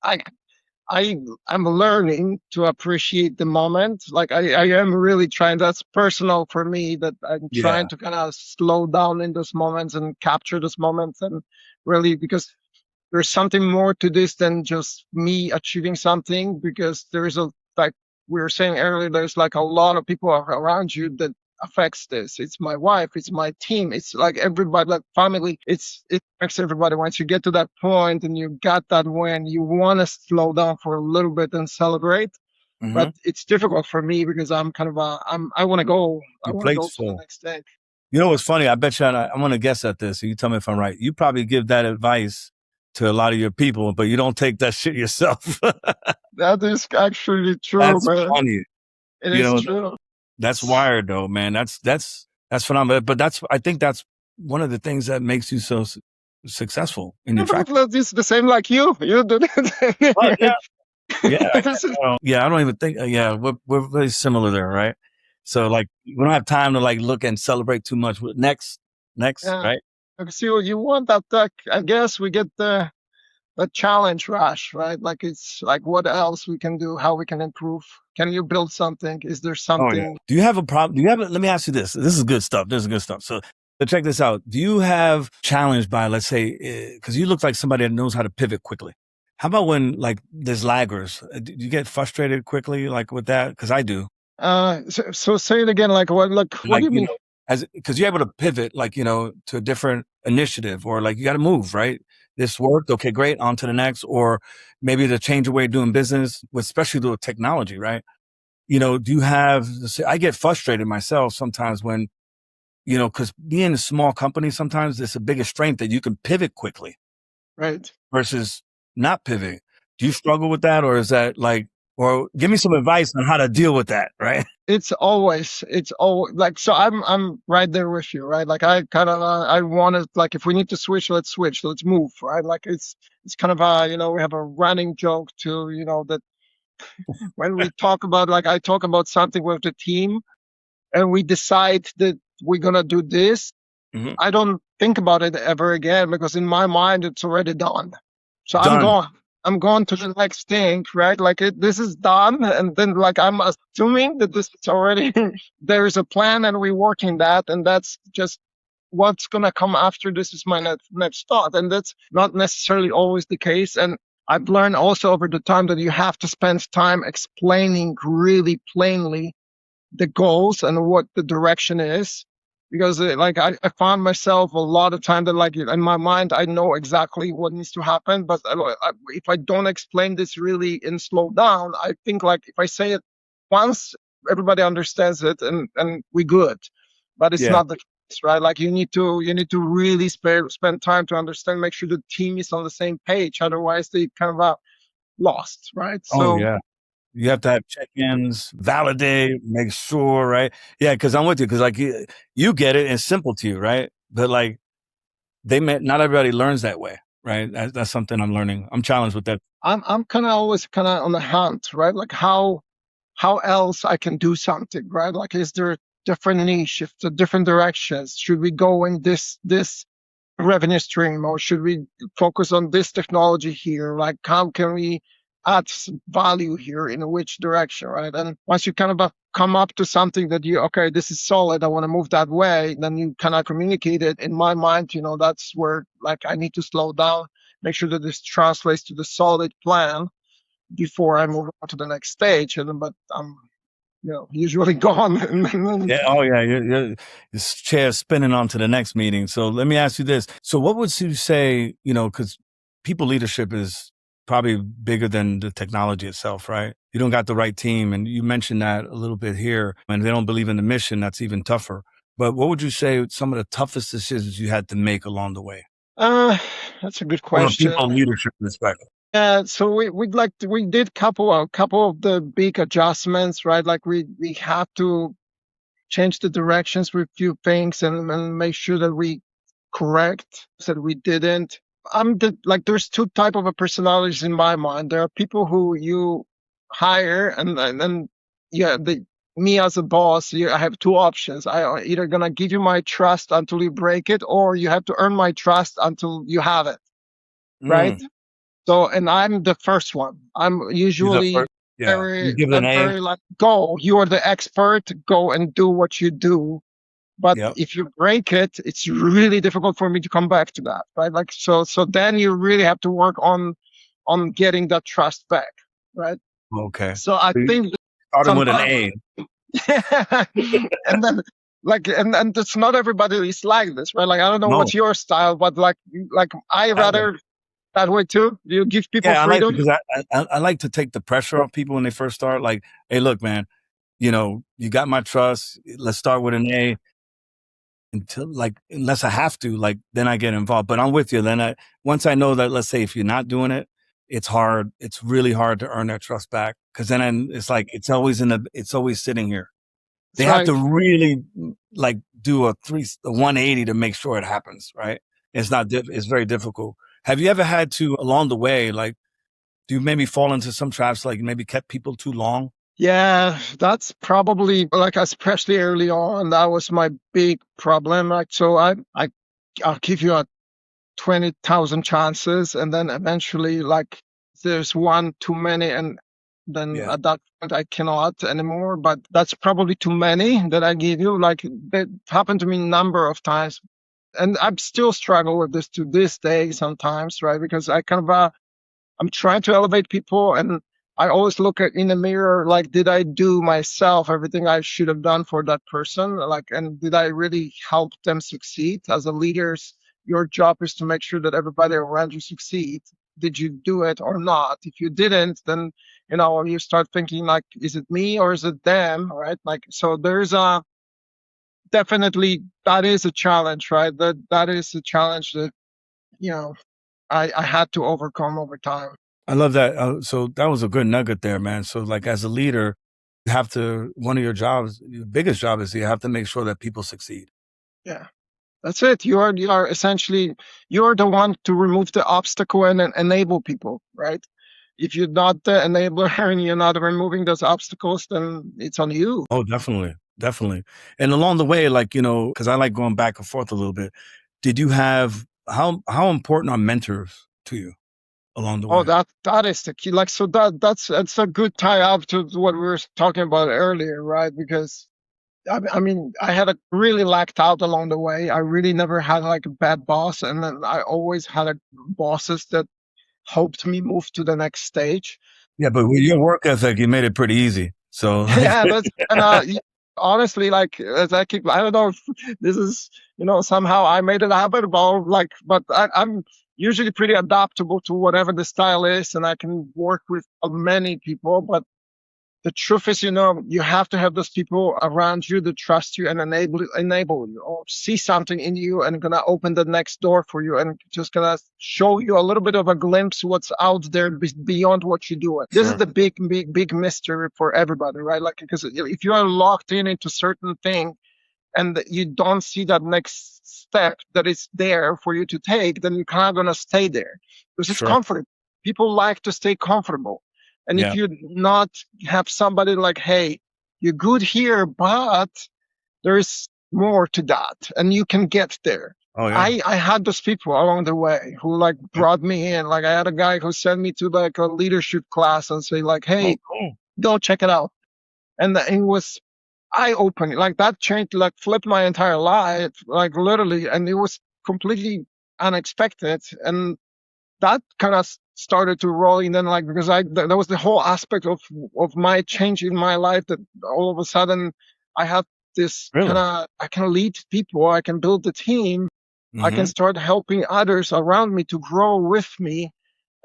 Speaker 2: I'm learning to appreciate the moment. Like I am really trying. That's personal for me. That I'm trying
Speaker 1: Yeah.
Speaker 2: to kind of slow down in those moments and capture those moments and really because there's something more to this than just me achieving something because there's a like we were saying earlier there's like a lot of people around you that affects this. It's my wife, it's my team, it's like everybody, like family. It affects everybody. Once you get to that point and you got that win, you want to slow down for a little bit and celebrate, but
Speaker 1: Hmm.
Speaker 2: it's difficult for me because I'm kind of I want to go, I
Speaker 1: Your
Speaker 2: want to
Speaker 1: plate's
Speaker 2: go to the
Speaker 1: full.
Speaker 2: next stage.
Speaker 1: You know what's funny? I bet you I want to guess at this. You tell me if I'm right. You probably give that advice to a lot of your people, but you don't take that shit yourself.
Speaker 2: That is actually true,
Speaker 1: That's
Speaker 2: man.
Speaker 1: funny.
Speaker 2: It
Speaker 1: You
Speaker 2: is
Speaker 1: know,
Speaker 2: true.
Speaker 1: that's wired though, man. That's phenomenal. But I think that's one of the things that makes you so successful in
Speaker 2: Yeah,
Speaker 1: your track.
Speaker 2: but it's the same like you. You do
Speaker 1: Well, yeah,
Speaker 2: it.
Speaker 1: yeah,
Speaker 2: This is-
Speaker 1: yeah. I don't even think. Yeah, we're very similar there, right? So like, we don't have time to like look and celebrate too much. Next,
Speaker 2: yeah.
Speaker 1: right?
Speaker 2: Because you want that, I guess we get the challenge rush, right? Like it's like what else we can do, how we can improve. Can you build something? Is there
Speaker 1: Oh yeah.
Speaker 2: something?
Speaker 1: Do you have a problem? Do you have? Let me ask you this. This is good stuff. This is good stuff. So check this out. Do you have challenged by, let's say, because you look like somebody that knows how to pivot quickly? How about when like there's laggers? Do you get frustrated quickly, like with that? Because I do.
Speaker 2: So say it again. What do
Speaker 1: Like
Speaker 2: you mean?
Speaker 1: as because you're able to pivot, like to a different initiative, or like you got to move, right? This worked, okay, great, on to the next, or maybe to change your way of doing business, especially with technology, right? Do you have? I get frustrated myself sometimes when because being a small company, sometimes it's a bigger strength that you can pivot quickly
Speaker 2: Right.
Speaker 1: versus not pivoting. Do you struggle with that, or is that like, or give me some advice on how to deal with that, right?
Speaker 2: It's always like so I'm right there with you, right? Like I kind of I want to like if we need to switch, let's move, right? Like it's kind of we have a running joke too, that when we talk about like I talk about something with the team and we decide that we're gonna do this,
Speaker 1: Hmm.
Speaker 2: I don't think about it ever again because in my mind it's already done. So I'm
Speaker 1: Done.
Speaker 2: gone. I'm going to the next thing, right? Like this is done, and then like I'm assuming that this is already there is a plan, and we're working that, and that's just what's gonna come after. This is my next thought, and that's not necessarily always the case. And I've learned also over the time that you have to spend time explaining really plainly the goals and what the direction is because like I found myself a lot of time that like in my mind I know exactly what needs to happen but if I don't explain this really and slow down I think like if I say it once everybody understands it and we good but it's
Speaker 1: Yeah.
Speaker 2: not the case, right? Like you need to really spend time to understand, make sure the team is on the same page, otherwise they kind of lost, right?
Speaker 1: Oh
Speaker 2: So
Speaker 1: yeah. You have to have check-ins, validate, make sure, right? Yeah, because I'm with you. Because like you get it, and it's simple to you, right? But like not everybody learns that way, right? That's something I'm learning. I'm challenged with that.
Speaker 2: I'm kind of always kind of on the hunt, right? Like how else I can do something, right? Like is there different niche, if the different directions? Should we go in this revenue stream or should we focus on this technology here? Like how can we add value here in which direction, right? And once you kind of come up to something that okay, this is solid, I want to move that way, then you kind of communicate it. In my mind, that's where like I need to slow down, make sure that this translates to the solid plan before I move on to the next stage. But I'm usually gone.
Speaker 1: Yeah. Oh, yeah. This chair spinning on to the next meeting. So let me ask you this. So what would you say, because people leadership is probably bigger than the technology itself, right? You don't got the right team. And you mentioned that a little bit here. And they don't believe in the mission. That's even tougher. But what would you say some of the toughest decisions you had to make along the way
Speaker 2: uh, that's a good
Speaker 1: from a
Speaker 2: question.
Speaker 1: people leadership perspective?
Speaker 2: Yeah, so we did couple of the big adjustments, right? Like we have to change the directions with few things and make sure that we correct that we didn't. There's two type of a personalities in my mind. There are people who you hire and then yeah, me as a boss, I have two options. I either gonna give you my trust until you break it, or you have to earn my trust until you have it, right?
Speaker 1: Mm,
Speaker 2: So, and I'm the first one. I'm
Speaker 1: you're the
Speaker 2: usually
Speaker 1: first. Yeah. You give it an
Speaker 2: I'm
Speaker 1: A.
Speaker 2: very like, go, you are the expert, go and do what you do. But
Speaker 1: Yep.
Speaker 2: if you break it, it's really difficult for me to come back to that, right? Like, so then you really have to work on getting that trust back, right?
Speaker 1: Okay.
Speaker 2: So I
Speaker 1: So you
Speaker 2: think
Speaker 1: starting with an
Speaker 2: sometimes,
Speaker 1: A.
Speaker 2: and then and it's not everybody is like this, right? Like, I don't know
Speaker 1: No.
Speaker 2: what's your style, but like I
Speaker 1: That way.
Speaker 2: rather that way too. You give people
Speaker 1: Yeah, I like
Speaker 2: freedom.
Speaker 1: because I like to take the pressure off people when they first start. Like, hey, look, man, you got my trust. Let's start with an A until like unless I have to, like then I get involved. But I'm with you. Then once I know that, let's say if you're not doing it, it's hard. It's really hard to earn that trust back because then it's like it's always sitting here. They
Speaker 2: That's
Speaker 1: have to
Speaker 2: right.
Speaker 1: really like do a 180 to make sure it happens, right? It's very difficult. Have you ever had to along the way, like, do you maybe fall into some traps, like maybe kept people too long?
Speaker 2: Yeah, that's probably like especially early on, that was my big problem. Like, so I'll give you a 20,000 chances, and then eventually, like, there's one too many, and then
Speaker 1: Yeah.
Speaker 2: at that point I cannot anymore. But that's probably too many that I give you. Like, that happened to me a number of times, and I'm still struggle with this to this day sometimes, right? Because I'm trying to elevate people, and I always look at in the mirror, like, did I do myself everything I should have done for that person? Like, and did I really help them succeed? As a leaders, your job is to make sure that everybody around you succeed. Did you do it or not? If you didn't, then you start thinking like, is it me or is it them? Right? Like, so there's a definitely that is a challenge, right? That is a challenge that you know I had to overcome over time.
Speaker 1: I love that. So that was a good nugget there, man. So like as a leader, you have to, one of your jobs, your biggest job is you have to make sure that people succeed.
Speaker 2: Yeah. That's it. You are essentially you're the one to remove the obstacle and enable people, right? If you're not the enabler and you're not removing those obstacles, then it's on you.
Speaker 1: Oh, definitely. Definitely. And along the way, like, cause I like going back and forth a little bit. Did you have, how important are mentors to you along the
Speaker 2: Oh,
Speaker 1: way?
Speaker 2: that is the key. Like, so that's a good tie up to what we were talking about earlier, right? Because I mean, I had a really lacked out along the way. I really never had like a bad boss, and then I always had bosses that helped me move to the next stage.
Speaker 1: Yeah, but with your work ethic, you made it pretty easy. So like,
Speaker 2: Yeah, that's and honestly, like, as I keep, I don't know if this is, somehow I made it happen, but I'm usually pretty adaptable to whatever the style is, and I can work with many people. But the truth is, you have to have those people around you that trust you and enable you, or see something in you and gonna open the next door for you, and just gonna show you a little bit of a glimpse what's out there beyond what you do. This is
Speaker 1: sure,
Speaker 2: the big mystery for everybody, right? Like, because if you are locked into certain thing and you don't see that next step that is there for you to take, then you're kind of gonna stay there because it's
Speaker 1: sure.
Speaker 2: comfortable. People like to stay comfortable. And if
Speaker 1: Yeah.
Speaker 2: you not have somebody like, hey, you're good here, but there's more to that, and you can get there.
Speaker 1: Oh, yeah.
Speaker 2: I had those people along the way who like
Speaker 1: Yeah.
Speaker 2: brought me in. Like, I had a guy who sent me to like a leadership class and say like,
Speaker 1: Oh,
Speaker 2: hey,
Speaker 1: cool.
Speaker 2: go check it out. And it was eye-opening. Like, that changed, like, flipped my entire life, like, literally. And it was completely unexpected. And that kind of started to roll in. Then, like, because that was the whole aspect of my change in my life, that all of a sudden I had this kind
Speaker 1: Really?
Speaker 2: of, I can lead people, I can build a team, I can
Speaker 1: Hmm.
Speaker 2: start helping others around me to grow with me.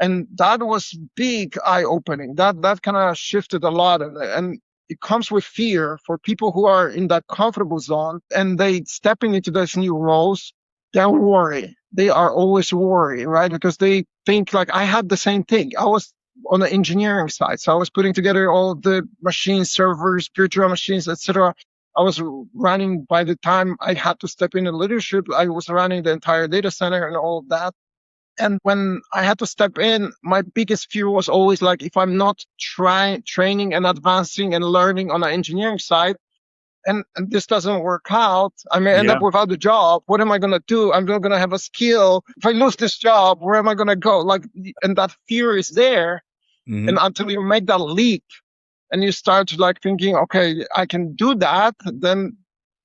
Speaker 2: And that was big eye opening. That kind of shifted a lot. And it comes with fear for people who are in that comfortable zone and they stepping into those new roles. They're worried. They are always worried, right? Because they think, like, I had the same thing. I was on the engineering side, so I was putting together all the machines, servers, virtual machines, etc. I was running, by the time I had to step into leadership, I was running the entire data center and all of that. And when I had to step in, my biggest fear was always like, if I'm not training and advancing and learning on the engineering side, and this doesn't work out, I may end
Speaker 1: Yeah.
Speaker 2: up without a job. What am I going to do? I'm not going to have a skill. If I lose this job, where am I going to go? Like, and that fear is there.
Speaker 1: Hmm.
Speaker 2: And until you make that leap and you start like thinking, okay, I can do that, then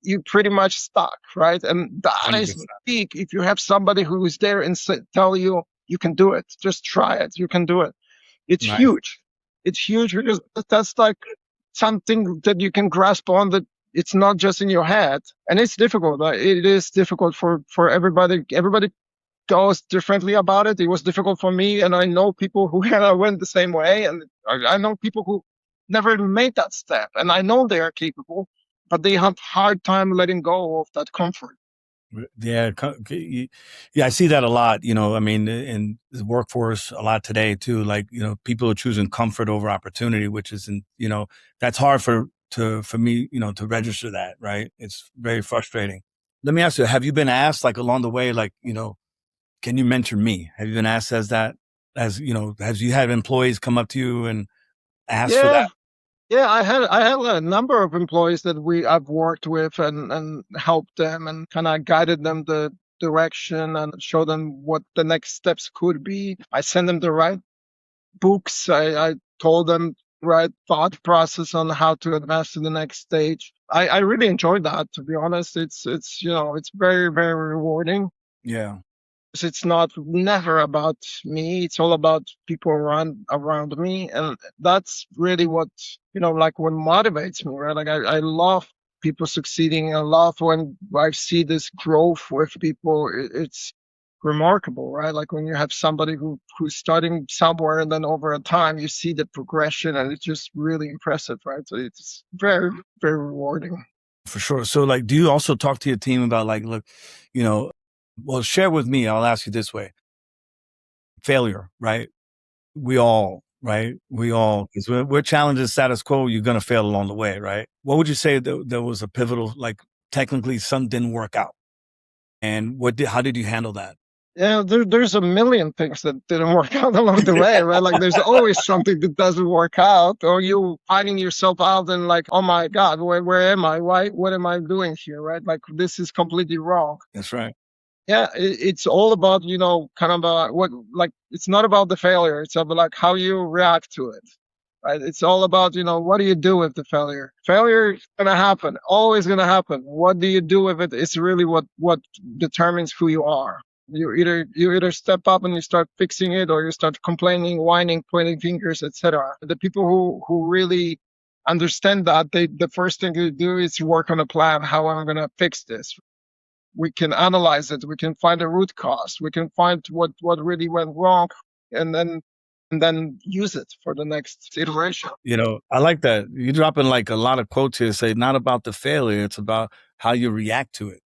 Speaker 2: you pretty much stuck, right? And that is
Speaker 1: 100%.
Speaker 2: big. If you have somebody who is there and tell you, you can do it, just try it, you can do it. It's
Speaker 1: Nice.
Speaker 2: huge. It's huge because that's like something that you can grasp on, that it's not just in your head. And it's difficult. It is difficult for everybody. Everybody goes differently about it. It was difficult for me, and I know people who kind of went the same way, and I know people who never made that step, and I know they are capable, but they have hard time letting go of that comfort.
Speaker 1: Yeah, yeah, I see that a lot. I mean, in the workforce a lot today too. Like, people are choosing comfort over opportunity, which isn't, that's hard for me, to register that. Right? It's very frustrating. Let me ask you: have you been asked, like, along the way, like, can you mentor me? Have you been asked as that? As have you had employees come up to you and ask for
Speaker 2: Yeah,
Speaker 1: that?
Speaker 2: yeah. I had a number of employees that I've worked with and helped them and kind of guided them the direction and show them what the next steps could be. I send them the right books. I told them right thought process on how to advance to the next stage. I really enjoyed that, to be honest. It's very, very rewarding.
Speaker 1: Yeah,
Speaker 2: It's not never about me. It's all about people around me. And that's really what, like what motivates me, right? Like I love people succeeding. I love when I see this growth with people. It's remarkable, right? Like when you have somebody who's starting somewhere and then over a time you see the progression, and it's just really impressive, right? So it's very, very rewarding.
Speaker 1: for sure. So, like, do you also talk to your team about, like, look, you know, well, share with me. I'll ask you this way: failure, right? We all, right? We all, because we're challenging status quo. You're gonna fail along the way, right? What would you say that there was a pivotal, like, technically something didn't work out, and how did you handle that?
Speaker 2: Yeah, there's a million things that didn't work out along the way, right? Like there's always something that doesn't work out, or you finding yourself out and like, oh my God, where am I? Why? What am I doing here? Right? Like this is completely wrong.
Speaker 1: That's right.
Speaker 2: Yeah, it's all about, kind of what, like, it's not about the failure. It's about like how you react to it, right? It's all about, what do you do with the failure? Failure is going to happen, always going to happen. What do you do with it? It's really what determines who you are. You either step up and you start fixing it, or you start complaining, whining, pointing fingers, etc. The people who really understand that, the first thing they do is work on a plan. How am I going to fix this? We can analyze it, we can find a root cause, we can find what really went wrong, and then use it for the next iteration.
Speaker 1: I like that. You're dropping, like, a lot of quotes here. Say, not about the failure; it's about how you react to it.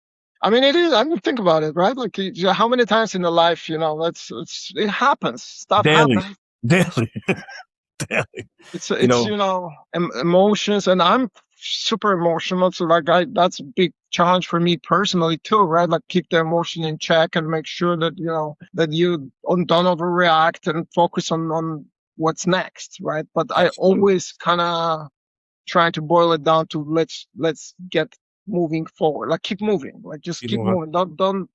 Speaker 2: I mean, it is. I mean, think about it, right? Like, how many times in the life, it happens. Stuff
Speaker 1: Daily,
Speaker 2: happens.
Speaker 1: daily, daily. You
Speaker 2: It's
Speaker 1: know,
Speaker 2: emotions, and I'm super emotional, so like that's a big challenge for me personally too, right? Like keep the emotion in check and make sure that that you don't overreact and focus on what's next, right? But I
Speaker 1: absolutely.
Speaker 2: always kind of try to boil it down to let's get moving forward, like keep moving, like just
Speaker 1: You
Speaker 2: keep
Speaker 1: know,
Speaker 2: moving, don't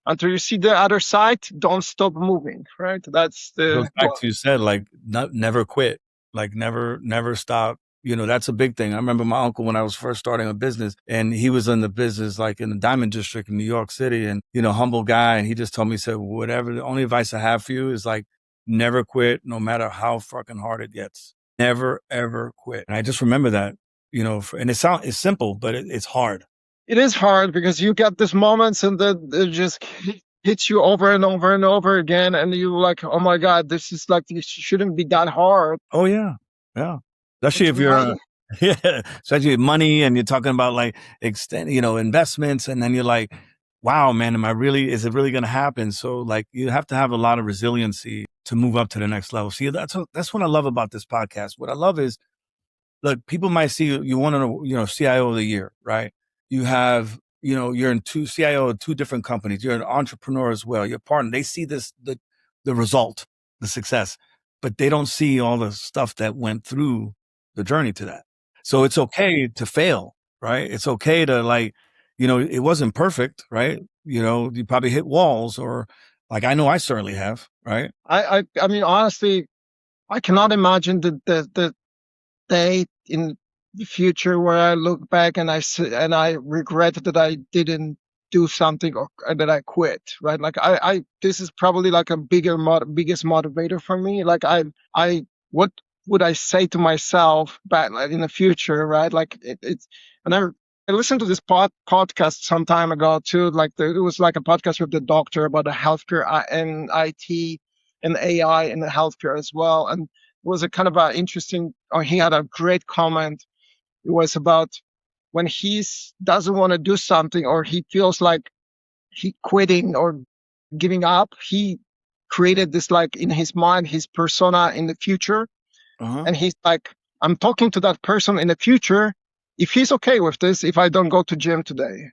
Speaker 2: until you see the other side, don't stop moving, right? That's
Speaker 1: it goes
Speaker 2: the
Speaker 1: back to, you said, like, never quit, like, never stop, That's a big thing. I remember my uncle when I was first starting a business, and he was in the business like in the Diamond District in New York City, and humble guy. And he just told me, he said, whatever, the only advice I have for you is like never quit, no matter how fucking hard it gets. Never ever quit. And I just remember that, and it's simple, but it's hard.
Speaker 2: It is hard because you get these moments and then it just hits you over and over and over again, and you're like, oh my god, this shouldn't be that hard.
Speaker 1: Oh yeah, yeah. Especially
Speaker 2: It's
Speaker 1: if you're,
Speaker 2: really
Speaker 1: yeah, especially money, and you're talking about like extend, investments, and then you're like, wow, man, is it really going to happen? So like, you have to have a lot of resiliency to move up to the next level. See, that's what I love about this podcast. What I love is, look, people might see you want to, CIO of the year, right? You have, you're in CIO of two different companies. You're an entrepreneur as well. Your partner, they see the result, the success, but they don't see all the stuff that went through the journey to that. So it's okay to fail, right? It's okay to like, it wasn't perfect, right? You probably hit walls, or like, I know I certainly have, right?
Speaker 2: I mean, honestly, I cannot imagine the day in the future where I look back and I regret that I didn't do something, or that I quit, right? Like I this is probably like a biggest motivator for me. Like what would I say to myself back like, in the future, right? Like it's and I listened to this podcast some time ago too. Like it was like a podcast with the doctor about the healthcare and IT and AI in the healthcare as well. And it was a kind of a interesting, or he had a great comment. It was about when he doesn't want to do something, or he feels like he quitting or giving up, he created this, like in his mind, his persona in the future.
Speaker 1: Uh-huh.
Speaker 2: And he's like, I'm talking to that person in the future if he's okay with this, if I don't go to gym today.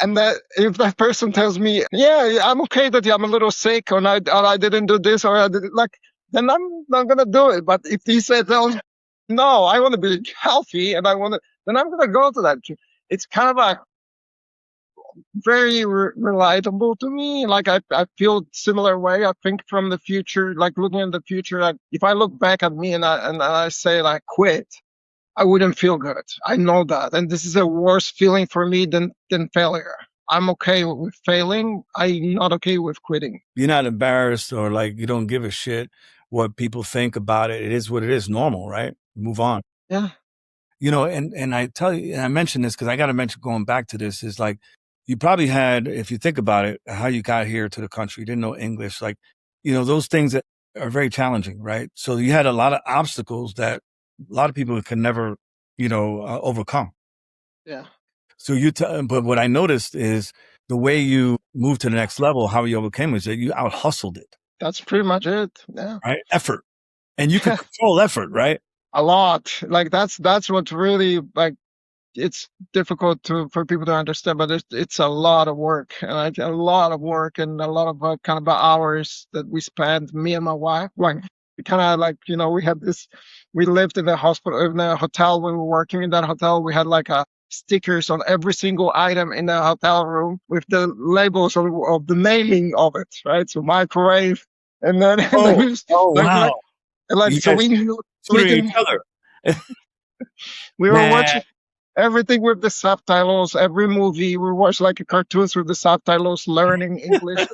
Speaker 2: And that if that person tells me, yeah, I'm okay that I'm a little sick, or I didn't do this, or I did like, then I'm not gonna do it. But if he says, oh, no, I want to be healthy and then I'm gonna go to that. It's kind of a very relatable to me. Like I feel similar way. I think from the future, like looking at the future, like if I look back at me and I say like quit, I wouldn't feel good. I know that. And this is a worse feeling for me than failure. I'm okay with failing. I'm not okay with quitting.
Speaker 1: You're not embarrassed, or like you don't give a shit what people think about it. It is what it is, normal, right? Move on.
Speaker 2: Yeah.
Speaker 1: And I tell you, and I mentioned this because I got to mention, going back to this, is like, you probably had, if you think about it, how you got here to the country, you didn't know English, like, those things that are very challenging, right? So you had a lot of obstacles that a lot of people can never, overcome.
Speaker 2: Yeah.
Speaker 1: So but what I noticed is the way you moved to the next level, how you overcame, is that you out hustled it,
Speaker 2: That's pretty much it. Yeah.
Speaker 1: right? Effort. And you could control effort, right?
Speaker 2: A lot. Like that's what really, like, it's difficult for people to understand, but it's a lot of work, and a lot of work, and a lot of kind of hours that we spend, me and my wife. Like we kind of like, we lived in a hospital, in a hotel. When we were working in that hotel, we had like a stickers on every single item in the hotel room with the labels of the naming of it, right? So microwave, and then and then
Speaker 1: Oh,
Speaker 2: we just,
Speaker 1: oh, wow.
Speaker 2: like
Speaker 1: You
Speaker 2: so
Speaker 1: guys
Speaker 2: we knew, so we
Speaker 1: tutoring
Speaker 2: can
Speaker 1: each other.
Speaker 2: we were
Speaker 1: Man,
Speaker 2: watching everything with the subtitles. Every movie we watch like a cartoons with the subtitles, learning English.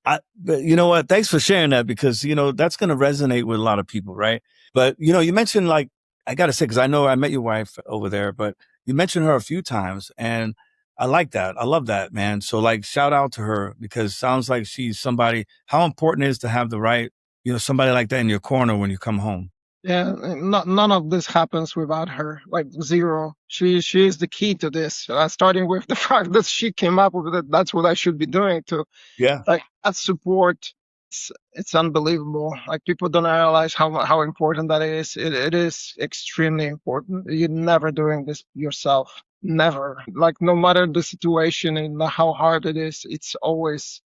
Speaker 1: but you know what? Thanks for sharing that, because, that's going to resonate with a lot of people, right? But, you mentioned, like, I got to say, because I know I met your wife over there, but you mentioned her a few times, and I like that. I love that, man. So, like, shout out to her, because sounds like she's somebody, how important it is to have the right, somebody like that in your corner when you come home.
Speaker 2: Yeah, none of this happens without her. Like zero. She is the key to this. Starting with the fact that she came up with it. That's what I should be doing to,
Speaker 1: Yeah.
Speaker 2: like, that support. It's unbelievable. Like people don't realize how important that is. It is extremely important. You're never doing this yourself. Never. Like no matter the situation and how hard it is, it's always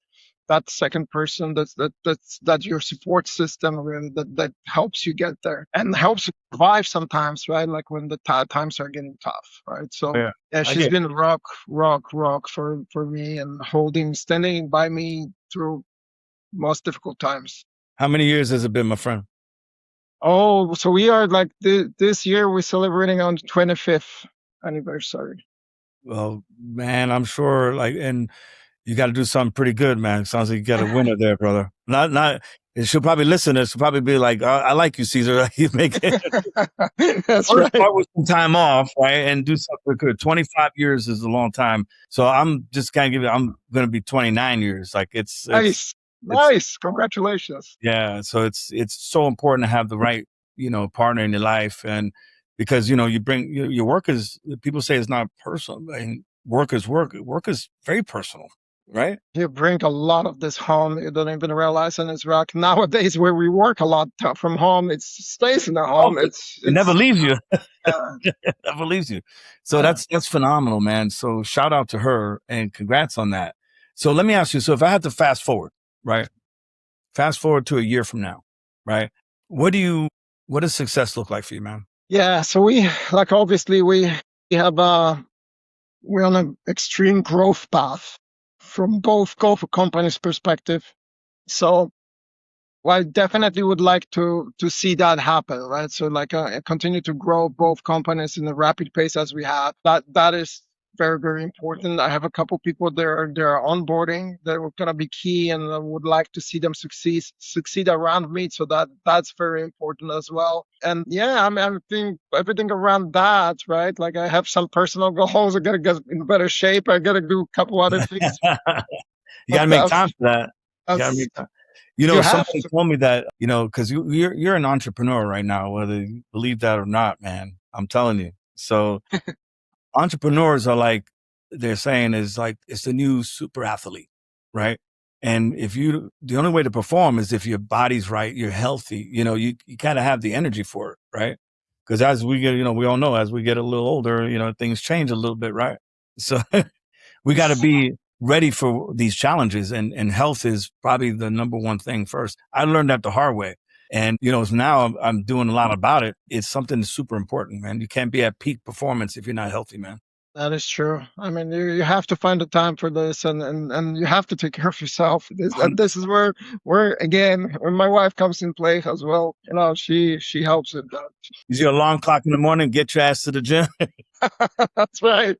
Speaker 2: that second person that's your support system, really, that helps you get there and helps you survive sometimes, right? Like when the times are getting tough, right? So
Speaker 1: Yeah.
Speaker 2: yeah,
Speaker 1: I
Speaker 2: she's
Speaker 1: get
Speaker 2: been rock for me, and standing by me through most difficult times.
Speaker 1: How many years has it been, my friend?
Speaker 2: Oh, so we are like this year we're celebrating on the 25th anniversary.
Speaker 1: Well, man, I'm sure like, and you got to do something pretty good, man. Sounds like you got a winner there, brother. Not. And she'll probably listen. To this. She'll probably be like, I like you, Caesar. You make it.
Speaker 2: That's
Speaker 1: First,
Speaker 2: right.
Speaker 1: start with some time off, right, and do something good. 25 years is a long time. So I'm just gonna give you. I'm gonna be 29 years. Like
Speaker 2: Nice.
Speaker 1: it's
Speaker 2: Nice. Congratulations.
Speaker 1: yeah. So it's so important to have the right partner in your life, and because you bring your work is, people say it's not personal. I mean, work is work. Work is very personal, right?
Speaker 2: You bring a lot of this home. You don't even realize in Israel nowadays where we work a lot from home. It stays in the
Speaker 1: Oh,
Speaker 2: home.
Speaker 1: it never leaves you.
Speaker 2: Uh,
Speaker 1: Never leaves you. So
Speaker 2: uh,
Speaker 1: that's phenomenal, man. So shout out to her and congrats on that. So let me ask you. So if I had to fast forward, right? Fast forward to a year from now, right? What do you? What does success look like for you, man?
Speaker 2: yeah. So we like obviously we have we're on an extreme growth path from both companies' perspective. So well, I definitely would like to see that happen, right? So like continue to grow both companies in a rapid pace as we have. That is very important. I have a couple people they're onboarding that are gonna be key, and I would like to see them succeed around me. So that's very important as well. And yeah, I think everything around that, right? Like I have some personal goals. I gotta get in better shape. I gotta do a couple other things.
Speaker 1: You got
Speaker 2: But
Speaker 1: to make time for that. You got to
Speaker 2: that's
Speaker 1: make time.
Speaker 2: you have
Speaker 1: Somebody
Speaker 2: to.
Speaker 1: told me that, because you're an entrepreneur right now, whether you believe that or not, man. I'm telling you. So entrepreneurs are like, they're saying is like, it's the new super athlete, right? And the only way to perform is if your body's right, you're healthy, you kind of have the energy for it, right? Because as we get, we all know as we get a little older, things change a little bit, right? So we got to be ready for these challenges, and health is probably the number one thing first. I learned that the hard way. And, so now I'm doing a lot about it. It's something super important, man. You can't be at peak performance if you're not healthy, man.
Speaker 2: That is true. I mean, you have to find the time for this, and you have to take care of yourself. This is where again, when my wife comes in play as well, she helps with that.
Speaker 1: Use your alarm clock in the morning, get your ass to the gym,
Speaker 2: That's right.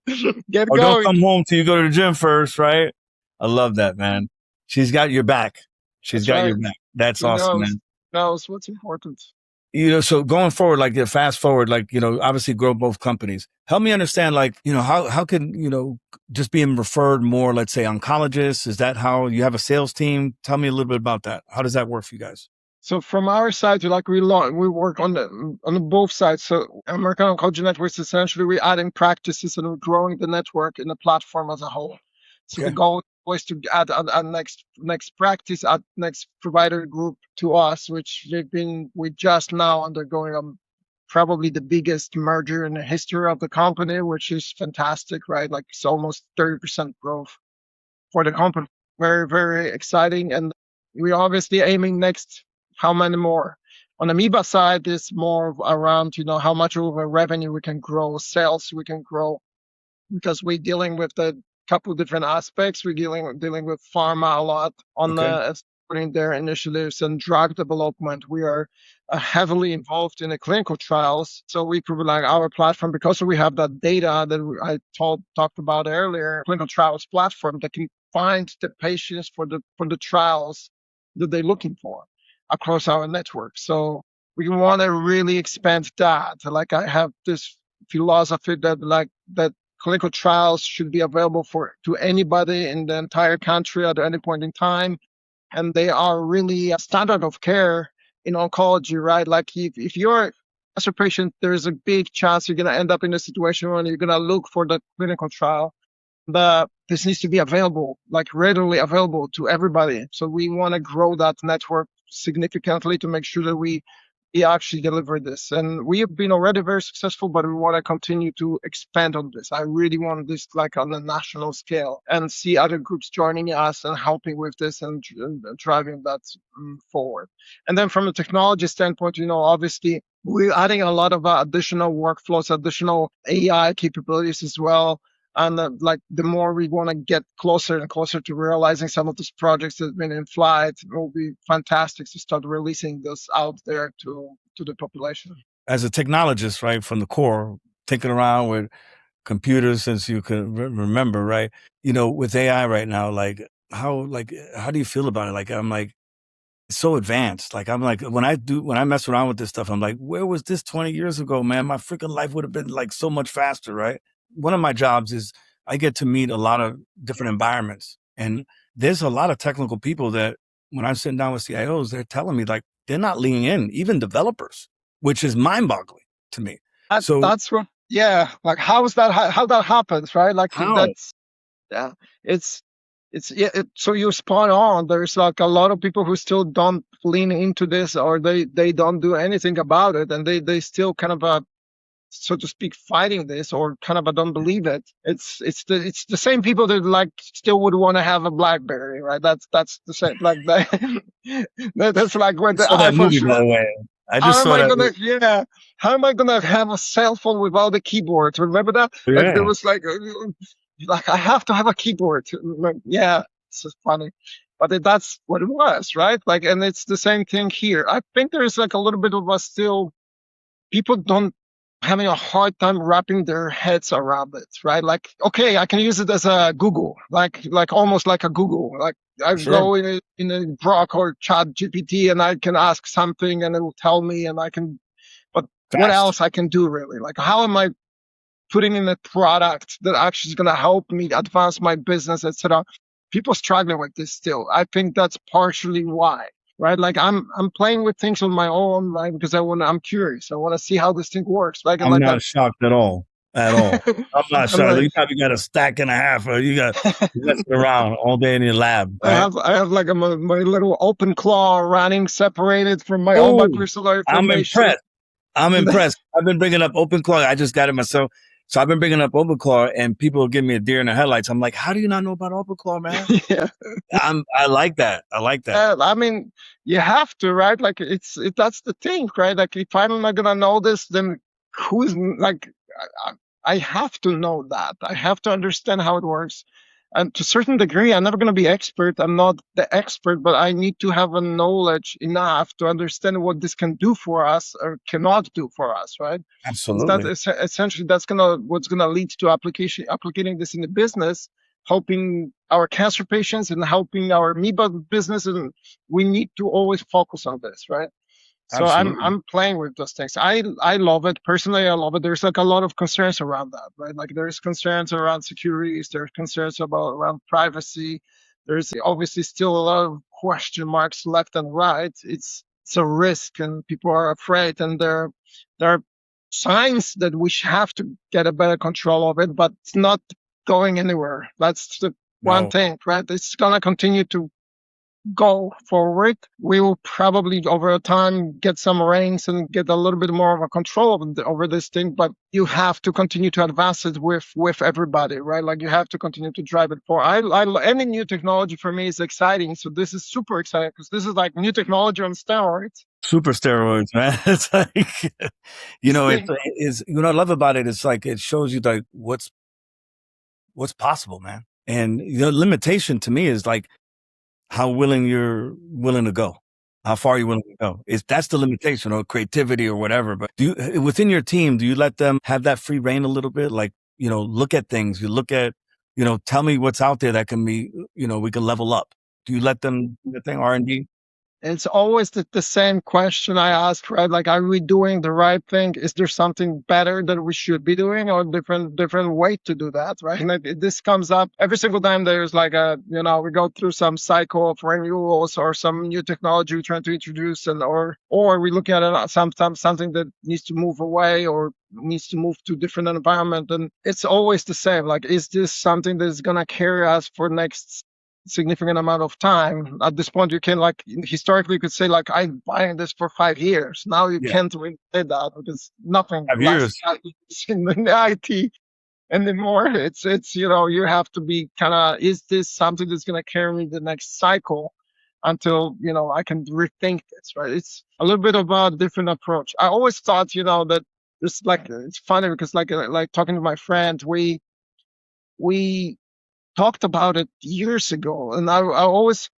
Speaker 2: Get
Speaker 1: or don't
Speaker 2: going.
Speaker 1: come home till you go to the gym first, right? I love that, man. She's got your back. She's
Speaker 2: That's
Speaker 1: got
Speaker 2: right.
Speaker 1: your back. That's
Speaker 2: She
Speaker 1: awesome,
Speaker 2: knows
Speaker 1: man.
Speaker 2: knows what's important.
Speaker 1: So going forward, like fast forward, like, obviously grow both companies. Help me understand, like, how can, just being referred more, let's say oncologists, is that how you have a sales team? Tell me a little bit about that. How does that work for you guys?
Speaker 2: So from our side, like we work on both sides. So American Oncology Network is essentially we're adding practices and we're growing the network and the platform as a whole. So the
Speaker 1: Okay.
Speaker 2: goal was to add a next practice, add next provider group to us, which we just now undergoing probably the biggest merger in the history of the company, which is fantastic, right? Like it's almost 30% growth for the company. Very exciting. And we're obviously aiming next how many more. On the Amoeba side, is more around, how much of a revenue we can grow, sales we can grow, because we're dealing with a couple different aspects. We're dealing with pharma a lot on
Speaker 1: Okay.
Speaker 2: supporting their initiatives and drug development. We are heavily involved in the clinical trials, so we provide our platform because we have that data that I talked about earlier. Clinical trials platform that can find the patients for the trials that they're looking for across our network. So we want to really expand that. Like I have this philosophy that that clinical trials should be available to anybody in the entire country at any point in time, and they are really a standard of care in oncology, right? Like if you're a cancer patient, there's a big chance you're going to end up in a situation where you're going to look for the clinical trial. But this needs to be available, like readily available to everybody. So we want to grow that network significantly to make sure that we actually deliver this. And we have been already very successful, but we want to continue to expand on this. I really want this like on a national scale and see other groups joining us and helping with this and driving that forward. And then from a technology standpoint, obviously we're adding a lot of additional workflows, additional AI capabilities as well. And like the more we want to get closer and closer to realizing some of these projects that have been in flight, it will be fantastic to start releasing those out there to the population.
Speaker 1: As a technologist, right, from the core, tinking around with computers since you can remember, right? With AI right now, how do you feel about it? Like, I'm like, it's so advanced. Like, I'm like, when I mess around with this stuff, I'm like, where was this 20 years ago, man? My freaking life would have been like so much faster, right? One of my jobs is I get to meet a lot of different environments, and there's a lot of technical people that when I'm sitting down with CIOs, they're telling me like they're not leaning in, even developers, which is mind boggling to me. So
Speaker 2: That's what, yeah. Like, how that happens, right? Like
Speaker 1: how?
Speaker 2: that's, yeah. It's yeah. So you're spot on. There's like a lot of people who still don't lean into this, or they don't do anything about it, and they still kind of so to speak, fighting this, or kind of don't believe it. It's the same people that like still would want to have a BlackBerry, right? That's the same. Like that's like when
Speaker 1: I
Speaker 2: the
Speaker 1: saw that
Speaker 2: iPhone.
Speaker 1: movie, by the way. I
Speaker 2: How
Speaker 1: just
Speaker 2: am
Speaker 1: saw
Speaker 2: I
Speaker 1: that.
Speaker 2: gonna? Yeah. How am I gonna have a cell phone without a keyboard? Remember that? Like there
Speaker 1: Yeah,
Speaker 2: was like I have to have a keyboard. Like, yeah, it's just funny, but that's what it was, right? Like, and it's the same thing here. I think there's like a little bit of a still people don't having a hard time wrapping their heads around it, right? Like, okay, I can use it as a Google, like almost like a Google. Like I
Speaker 1: sure.
Speaker 2: go in a Grok or Chat GPT and I can ask something and it will tell me and I can. But what
Speaker 1: Fast.
Speaker 2: else I can do really? Like, how am I putting in a product that actually is going to help me advance my business, etc. People struggling with this still. I think that's partially why, right? Like I'm playing with things on my own, right? Because I'm curious. I want to see how this thing works, like and
Speaker 1: I'm
Speaker 2: like
Speaker 1: not shocked at all. At all. I'm not
Speaker 2: I'm
Speaker 1: shocked.
Speaker 2: like
Speaker 1: You probably got a stack and a half, or you messing around all day in your lab, right?
Speaker 2: I have like my little open claw running separated from my all my
Speaker 1: Oh,
Speaker 2: personal
Speaker 1: I'm
Speaker 2: information.
Speaker 1: impressed. I'm impressed. I've been bringing up OpenClaw. I just got it myself. So I've been bringing up OpenClaw, and people will give me a deer in the headlights. I'm like, how do you not know about OpenClaw, man?
Speaker 2: Yeah.
Speaker 1: I like that. I like that.
Speaker 2: I mean, you have to, right? Like that's the thing, right? Like if I'm not gonna know this, then who's like, I, I have to know that. I have to understand how it works. And to a certain degree, I'm never gonna be expert. I'm not the expert, but I need to have a knowledge enough to understand what this can do for us or cannot do for us, right? Because that
Speaker 1: Absolutely.
Speaker 2: is essentially what's gonna lead to applicating this in the business, helping our cancer patients and helping our amoeba business, and we need to always focus on this, right? So
Speaker 1: Absolutely.
Speaker 2: I'm playing with those things. I love it personally. I love it. There's like a lot of concerns around that, right? Like there's concerns around securities. There's concerns about around privacy. There's obviously still a lot of question marks left and right. It's a risk, and people are afraid, and there are signs that we have to get a better control of it, but it's not going anywhere. That's the one
Speaker 1: No,
Speaker 2: thing, right? It's gonna continue to go forward. We will probably over time get some reins and get a little bit more of a control over this thing, but you have to continue to advance it with everybody, right? Like you have to continue to drive it forward. Any new technology for me is exciting. So this is super exciting because this is like new technology on steroids.
Speaker 1: super steroids, man. It's like, it's what I love about it. It's like it shows you like what's possible, man. And the limitation to me is like how you're willing to go, how far you're willing to go. Is that's the limitation, or creativity or whatever. But do you, within your team, do you let them have that free reign a little bit? Like, look at things, you look at, tell me what's out there that can be, we can level up. Do you let them do the thing, R&D?
Speaker 2: It's always the same question I ask, right? Like, are we doing the right thing? Is there something better that we should be doing, or different way to do that, right? Like, this comes up every single time there's like we go through some cycle of renewals or some new technology we're trying to introduce, and or we look at it sometimes something that needs to move away or needs to move to different environment, and it's always the same. Like, is this something that's gonna carry us for next significant amount of time? At this point, you can, like, historically you could say like I'm buying this for 5 years. Now you
Speaker 1: Yeah,
Speaker 2: can't really say that because nothing
Speaker 1: 5 years.
Speaker 2: lasts in the IT anymore. It's you have to be kind of, is this something that's going to carry me the next cycle until I can rethink this, right? It's a little bit of a different approach. I always thought that it's like, it's funny because like talking to my friend, we talked about it years ago, and I always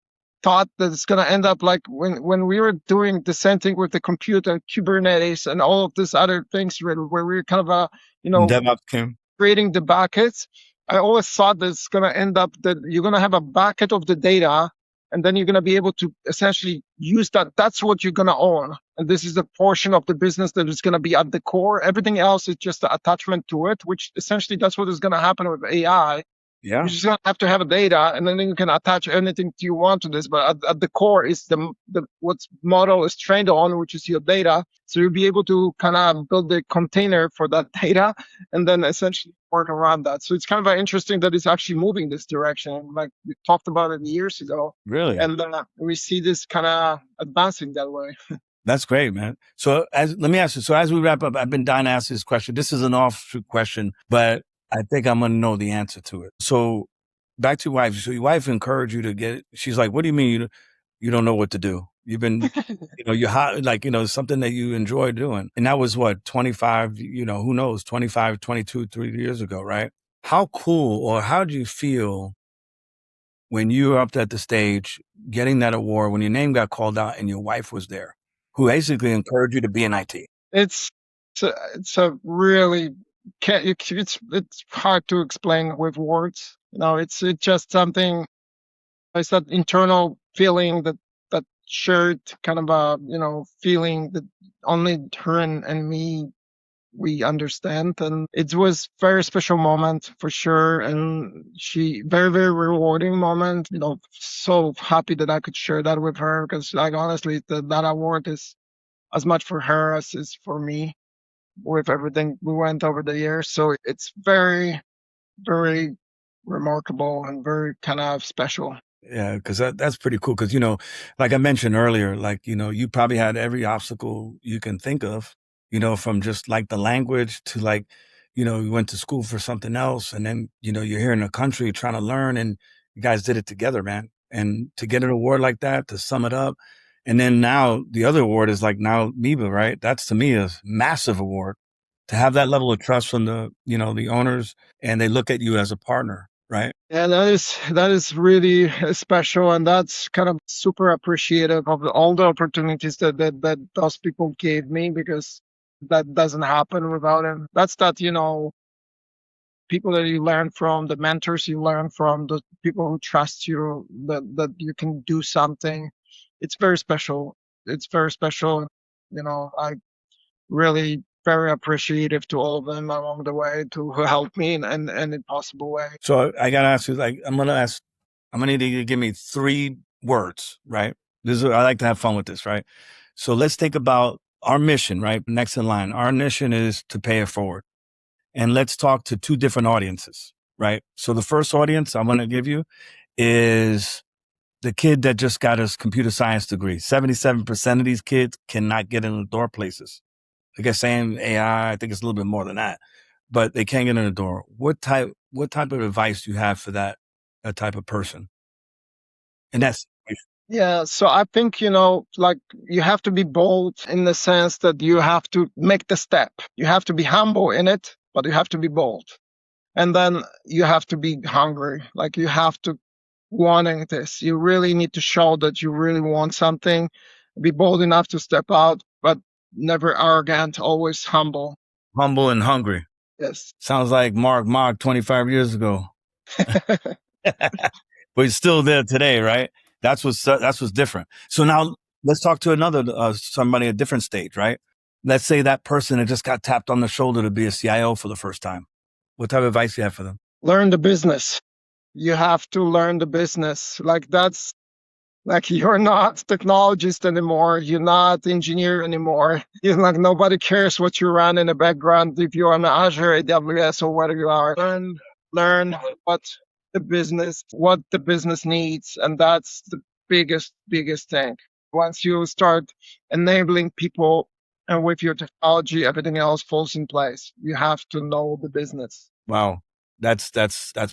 Speaker 2: thought that it's going to end up like when we were doing the same thing with the computer, Kubernetes, and all of these other things where we were kind of
Speaker 1: DevOps came.
Speaker 2: creating the buckets. I always thought that it's going to end up that you're going to have a bucket of the data, and then you're going to be able to essentially use that. That's what you're going to own. And this is the portion of the business that is going to be at the core. Everything else is just an attachment to it, which essentially that's what is going to happen with AI.
Speaker 1: Yeah.
Speaker 2: You're just going to have a data, and then you can attach anything you want to this. But at the core is the what model is trained on, which is your data. So you'll be able to kind of build the container for that data, and then essentially work around that. So it's kind of interesting that it's actually moving this direction. Like we talked about it years ago,
Speaker 1: Really?
Speaker 2: and we see this kind of advancing that way.
Speaker 1: That's great, man. So let me ask you, so as we wrap up, I've been dying to ask this question. This is an offshoot question, but I think I'm going to know the answer to it. So back to your wife. So your wife encouraged you to get it. She's like, what do you mean you don't know what to do? You've been, you're hot, like, something that you enjoy doing. And that was what, 25, who knows, 25, 22, 3 years ago, right? How cool, or how do you feel when you were up at the stage getting that award, when your name got called out and your wife was there, who basically encouraged you to be in IT?
Speaker 2: It's a really it's hard to explain with words. It's just something. It's that internal feeling, that shared kind of a feeling that only her and me we understand. And it was very special moment for sure, and she very, very rewarding moment. So happy that I could share that with her, because like honestly that award is as much for her as is for me with everything we went over the years. So it's very, very remarkable and very kind of special.
Speaker 1: Yeah, because that's pretty cool. Because, like I mentioned earlier, like, you probably had every obstacle you can think of, from just like the language to like, you went to school for something else. And then, you're here in the country trying to learn, and you guys did it together, man. And to get an award like that, to sum it up. And then now the other award is like now MIBA, right? That's to me a massive award to have that level of trust from the owners, and they look at you as a partner, right?
Speaker 2: And that is really special, and that's kind of super appreciative of all the opportunities that those people gave me, because that doesn't happen without them. That's that people that you learn from, the mentors you learn from, the people who trust you, that you can do something. It's very special. It's very special. I really very appreciative to all of them along the way to who helped me in any possible way.
Speaker 1: So I gotta ask you, like, I'm gonna need you to give me 3 words, right? I like to have fun with this, right? So let's think about our mission, right? Next in line. Our mission is to pay it forward. And let's talk to 2 different audiences, right? So the first audience I'm gonna give you is the kid that just got his computer science degree. 77% of these kids cannot get in the door places. I guess saying AI, I think it's a little bit more than that, but they can't get in the door. What type of advice do you have for that type of person? And that's
Speaker 2: Yeah, so I think, like you have to be bold in the sense that you have to make the step. You have to be humble in it, but you have to be bold. And then you have to be hungry. Like you have to wanting this. You really need to show that you really want something. Be bold enough to step out, but never arrogant, always humble.
Speaker 1: humble and hungry.
Speaker 2: Yes.
Speaker 1: Sounds like Mark Moch 25 years ago. But he's still there today, right? That's what's different. So now let's talk to another somebody at a different stage, right? Let's say that person that just got tapped on the shoulder to be a CIO for the first time. What type of advice do you have for them?
Speaker 2: Learn the business. You have to learn the business. Like that's like you're not technologist anymore. You're not engineer anymore. You're like nobody cares what you run in the background if you're on Azure, AWS, or whatever you are. Learn what the business needs, and that's the biggest thing. Once you start enabling people and with your technology, everything else falls in place. You have to know the business.
Speaker 1: Wow. That's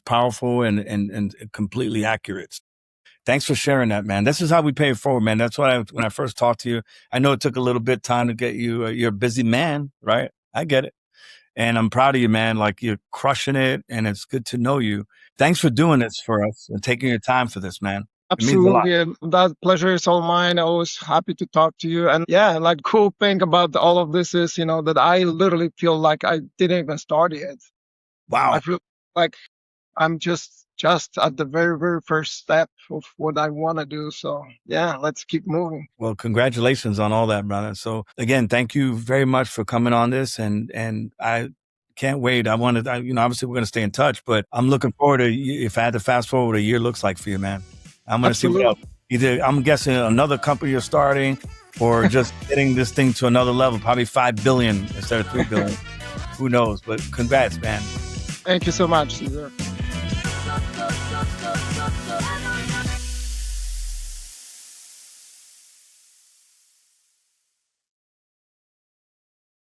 Speaker 1: powerful and completely accurate. Thanks for sharing that, man. This is how we pay it forward, man. That's why when I first talked to you, I know it took a little bit time to get you. You're a busy man, right? I get it. And I'm proud of you, man. Like, you're crushing it, and it's good to know you. Thanks for doing this for us and taking your time for this, man. It means a lot.
Speaker 2: Absolutely. And that pleasure is all mine. Always happy to talk to you. And yeah, like cool thing about all of this is, that I literally feel like I didn't even start yet. I
Speaker 1: Wow.
Speaker 2: feel like I'm just at the very, very first step of what I want to do. So yeah, let's keep moving.
Speaker 1: Well, congratulations on all that, brother. So again, thank you very much for coming on this, and I can't wait. Obviously we're going to stay in touch, but I'm looking forward to if I had to fast forward what a year looks like for you, man. I'm going to see what else.
Speaker 2: Absolutely.
Speaker 1: Either I'm guessing another company you're starting, or just getting this thing to another level, probably 5 billion instead of 3 billion. Who knows? But congrats, man.
Speaker 2: Thank you so much, Cesar.